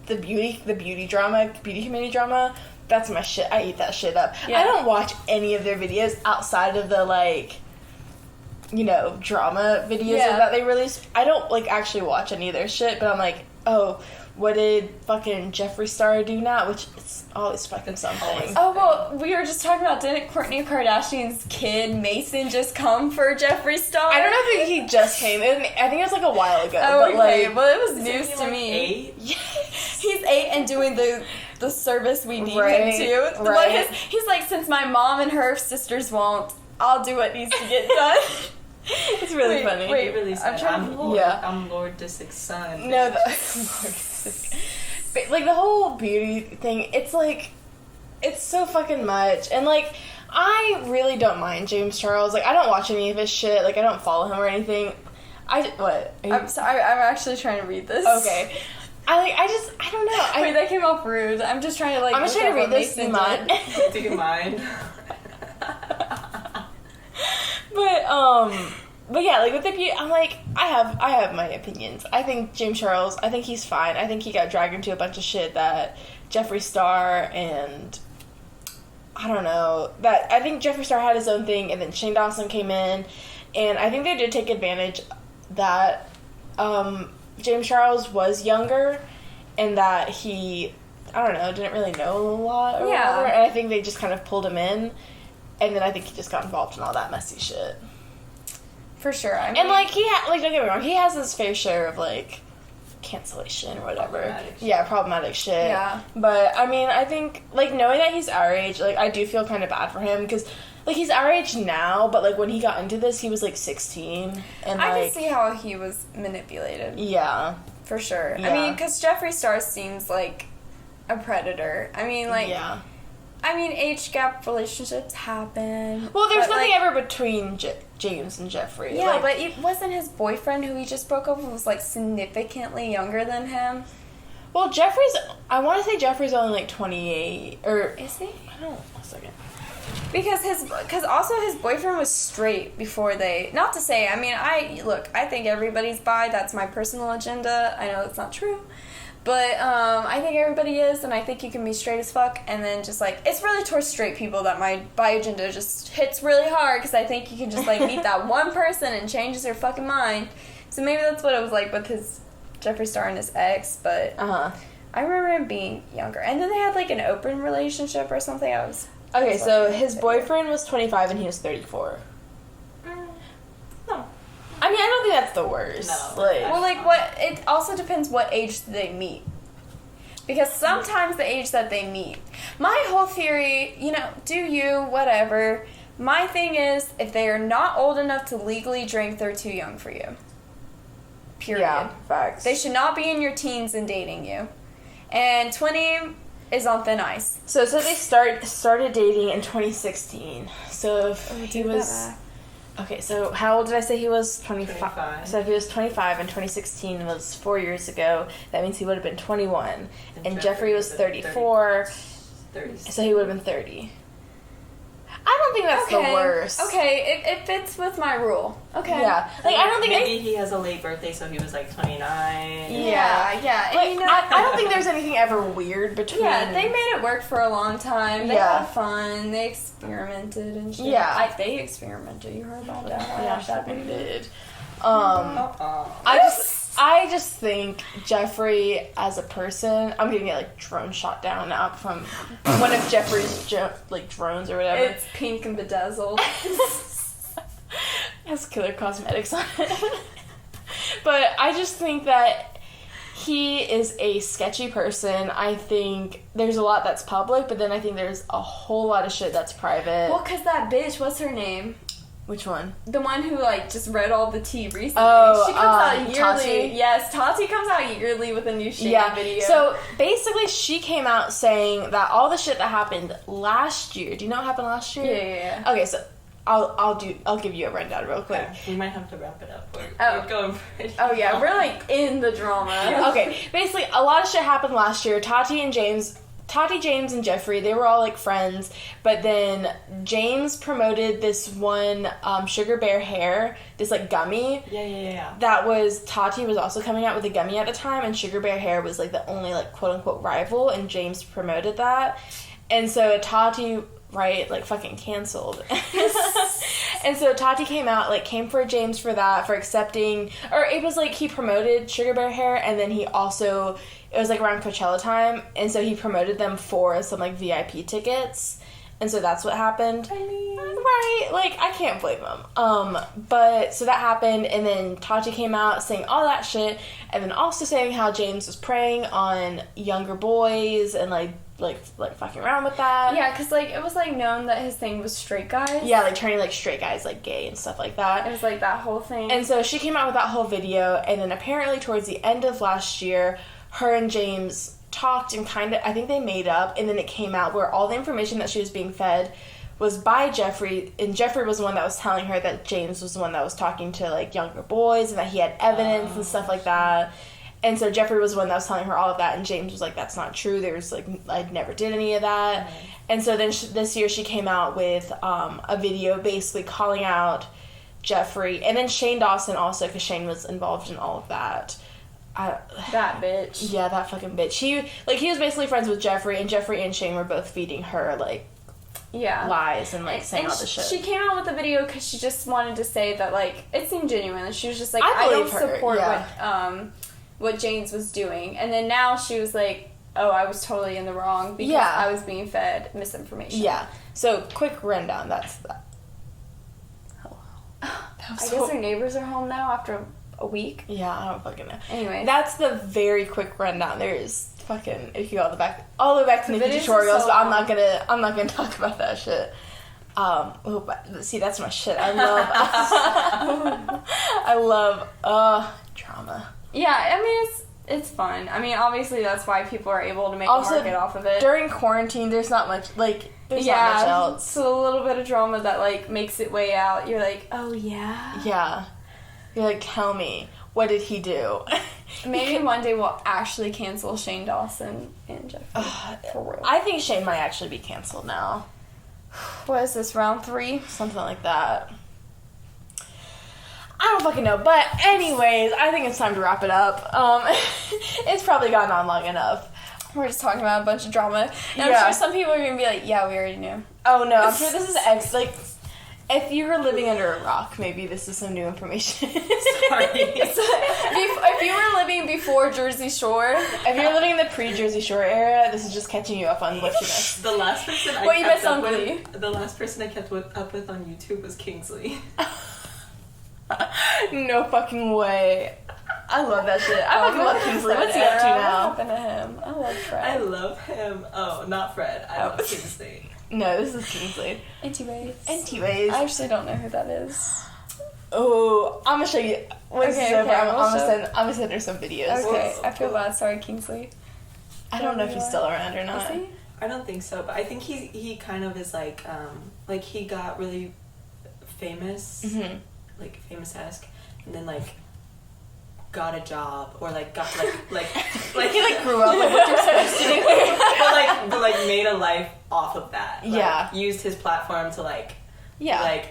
the beauty drama, beauty community drama, that's my shit. I eat that shit up. Yeah. I don't watch any of their videos outside of the, like, you know, drama videos that they release. I don't, like, actually watch any of their shit, but I'm like, oh, what did fucking Jeffree Star do now? Which is always fucking something. Oh, well, we were just talking about, didn't Kourtney Kardashian's kid, Mason, just come for Jeffree Star? I don't know if he just came. I think it was, like, a while ago. Oh, but, okay. like, Well, it was Isn't news he, to like, me. 8? Yes. He's 8 and doing the service we need Right, him to. right. He's like, since my mom and her sisters won't, I'll do what needs to get done. It's really funny. Wait, really sad. I'm Lord. Yeah. I'm Lord Disick's son. No, but, like, the whole beauty thing, it's like, it's so fucking much. And, like, I really don't mind James Charles. Like, I don't watch any of his shit. Like, I don't follow him or anything. What? I'm sorry, I'm actually trying to read this. Okay. I don't know. Wait, that came off rude. I'm just trying to, like, I'm just trying to read this. Do you mind? Do you mind? But yeah, like with the beauty, I'm like, I have my opinions. I think James Charles, I think he's fine. I think he got dragged into a bunch of shit that Jeffree Star and I don't know, that I think Jeffree Star had his own thing and then Shane Dawson came in and I think they did take advantage that James Charles was younger and that he, I don't know, didn't really know a lot or whatever. And I think they just kind of pulled him in. And then I think he just got involved in all that messy shit. For sure. I mean, and, like, don't get me wrong, he has his fair share of, like, cancellation or whatever. Problematic shit. Yeah. But, I mean, I think, like, knowing that he's our age, like, I do feel kind of bad for him because, like, he's our age now, but, like, when he got into this, he was, like, 16. And I can see how he was manipulated. Yeah. For sure. Yeah. I mean, because Jeffree Star seems like a predator. I mean, like... Yeah. I mean, age gap relationships happen. Well, there's nothing ever between James and Jeffree. Yeah, like, but it wasn't his boyfriend who he just broke up with was, like, significantly younger than him. Well, I want to say Jeffree's only, like, 28. Or... Is he? I don't know. A second. Because also his boyfriend was straight before they... Not to say, I mean, I think everybody's bi. That's my personal agenda. I know that's not true. But I think everybody is, and I think you can be straight as fuck, and then just, like, it's really towards straight people that my bi agenda just hits really hard, because I think you can just, like, meet that one person and changes their fucking mind. So maybe that's what it was like with his Jeffree Star and his ex, but I remember him being younger. And then they had, like, an open relationship or something. Okay, so his boyfriend was 25 and he was 34. I mean, I don't think that's the worst. No. It also depends what age they meet. Because sometimes the age that they meet. My whole theory, do you, whatever. My thing is, if they are not old enough to legally drink, they're too young for you. Period. Yeah, facts. They should not be in your teens and dating you. And 20 is on thin ice. So they started dating in 2016. So if he was... Okay, so how old did I say he was? 25. So if he was 25 and 2016 was 4 years ago, that means he would have been 21. And Jeffree was 34. 30. So he would have been 30. I don't think that's the worst. Okay, it fits with my rule. Okay. Yeah. Like, I don't think... Maybe he has a late birthday, so he was, like, 29. Yeah. Like, I don't think there's anything ever weird between... Yeah, they made it work for a long time. They had fun. They experimented and shit. Yeah. They experimented. You heard about that? Yeah, that they did. I just think Jeffree as a person, I'm gonna get like drone shot down now from one of Jeffree's drones or whatever. It's pink and bedazzled. It has killer cosmetics on it. But I just think that he is a sketchy person. I think there's a lot that's public, but then I think there's a whole lot of shit that's private. Well, because that bitch, what's her name? Which one? The one who, just read all the tea recently. Oh, she comes out yearly. Tati. Yes, Tati comes out yearly with a new Shane video. So, basically, she came out saying that all the shit that happened last year... Do you know what happened last year? Yeah. Okay, so I'll give you a rundown real quick. Okay. We might have to wrap it up. We're going pretty yeah, we're, in the drama. Okay, basically, a lot of shit happened last year. Tati, James, and Jeffree, they were all, friends. But then James promoted this one Sugar Bear hair, this, gummy. Yeah. That was... Tati was also coming out with a gummy at the time, and Sugar Bear hair was, the only, quote-unquote rival, and James promoted that. And so Tati... Right, fucking canceled. And so Tati came out, came for James for that, for accepting, or it was he promoted Sugar Bear hair, and then he also, it was around Coachella time, and so he promoted them for some VIP tickets, and so that's what happened. I mean, right, I can't blame him. But, so that happened, and then Tati came out saying all that shit, and then also saying how James was preying on younger boys, and, fucking around with that. Yeah, because, it was, known that his thing was straight guys. Yeah, turning, straight guys, gay and stuff like that. It was, that whole thing. And so she came out with that whole video, and then apparently towards the end of last year, her and James talked and I think they made up, and then it came out where all the information that she was being fed was by Jeffree, and Jeffree was the one that was telling her that James was the one that was talking to, younger boys, and that he had evidence and stuff like that. And so Jeffree was the one that was telling her all of that, and James was that's not true. There's, I never did any of that. Mm-hmm. And so then this year she came out with a video basically calling out Jeffree, and then Shane Dawson also, because Shane was involved in all of that. That bitch. Yeah, that fucking bitch. He was basically friends with Jeffree, and Jeffree and Shane were both feeding her, lies and like saying and all this shit. She came out with the video because she just wanted to say that like it seemed genuine. And she was just like, I I don't believe her, support yeah. what James was doing. And then now she was like, oh, I was totally in the wrong because I was being fed misinformation. Yeah. So quick rundown. That's that. I guess her neighbors are home now after a week. Yeah, I don't fucking know. Anyway, that's the very quick rundown. There is fucking if you go all the way back to Nikki videos tutorials, so but I'm not gonna talk about that shit. See, that's my shit. I love drama. Yeah, I mean it's fun. I mean, obviously that's why people are able to make also, a market off of it. During quarantine, there's not much there's not much else. So a little bit of drama that like makes it way out. You're like, oh yeah. Yeah. You're like, tell me, what did he do? Maybe one day we'll actually cancel Shane Dawson and Jeffrey. For real. I think Shane might actually be canceled now. What is this, round 3? Something like that. I don't fucking know. But anyways, I think it's time to wrap it up. It's probably gone on long enough. We're just talking about a bunch of drama. And I'm sure some people are going to be like, yeah, we already knew. Oh, no. I'm sure this is if you were living under a rock, maybe this is some new information. Sorry. If you were living before Jersey Shore. If you're living in the pre-Jersey Shore era, this is just catching you up on what you missed. The last person I kept up with on YouTube was Kingsley. No fucking way. I love that shit. I fucking love Kingsley. What's he up to now? What happened to him? I love Fred. I love him. Oh, not Fred. I love Kingsley. No, this is Kingsley. Anyways. I actually don't know who that is. Oh, I'm gonna show you. When this is over, I'm gonna send her some videos. Okay, I feel bad. Sorry, Kingsley. I don't know if he's still around or not. Is he? I don't think so, but I think he kind of is like he got really famous, like famous-esque, and then like got a job or like got like he like grew up like what you're supposed to do. but made a life off of that. Like, used his platform to like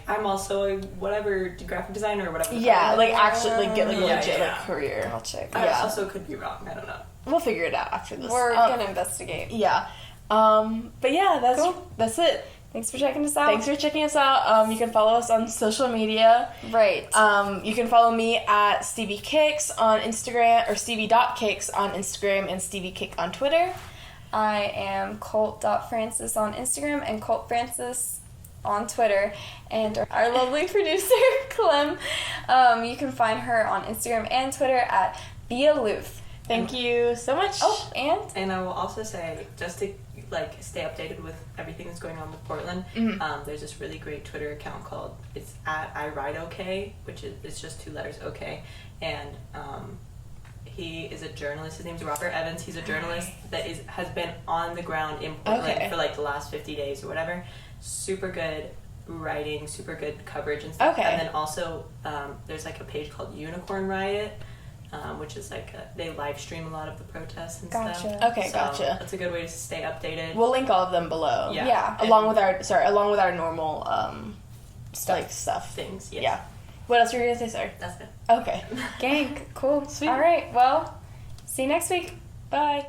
I'm also a whatever graphic designer or whatever. Yeah, like actually like get like a legit like career. Gotcha. I also could be wrong. I don't know. We'll figure it out after this. We're gonna investigate. Yeah. But yeah, that's cool. That's it. Thanks for checking us out. You can follow us on social media. Right. You can follow me at Stevie Kicks on Instagram, or Stevie.Kicks on Instagram, and Stevie Kick on Twitter. I am Colt.Francis on Instagram and Colt Francis on Twitter. And our lovely producer, Clem, you can find her on Instagram and Twitter at BeAloof. Thank you so much. Oh, and I will also say, just to like stay updated with everything that's going on with Portland, there's this really great Twitter account called it's at @IRideOK, which is it's just 2 letters OK, and he is a journalist. His name's Robert Evans. He's a journalist that has been on the ground in Portland for like the last 50 days or whatever. Super good writing, super good coverage and stuff. And then also there's like a page called Unicorn Riot, which is like they live stream a lot of the protests and stuff. Okay, so gotcha. That's a good way to stay updated. We'll link all of them below. Yeah. Along with our normal stuff. Things. Yes. Yeah. What else were you gonna say, sir? That's it. Okay. gang. Cool. Sweet. All right. Well, see you next week. Bye.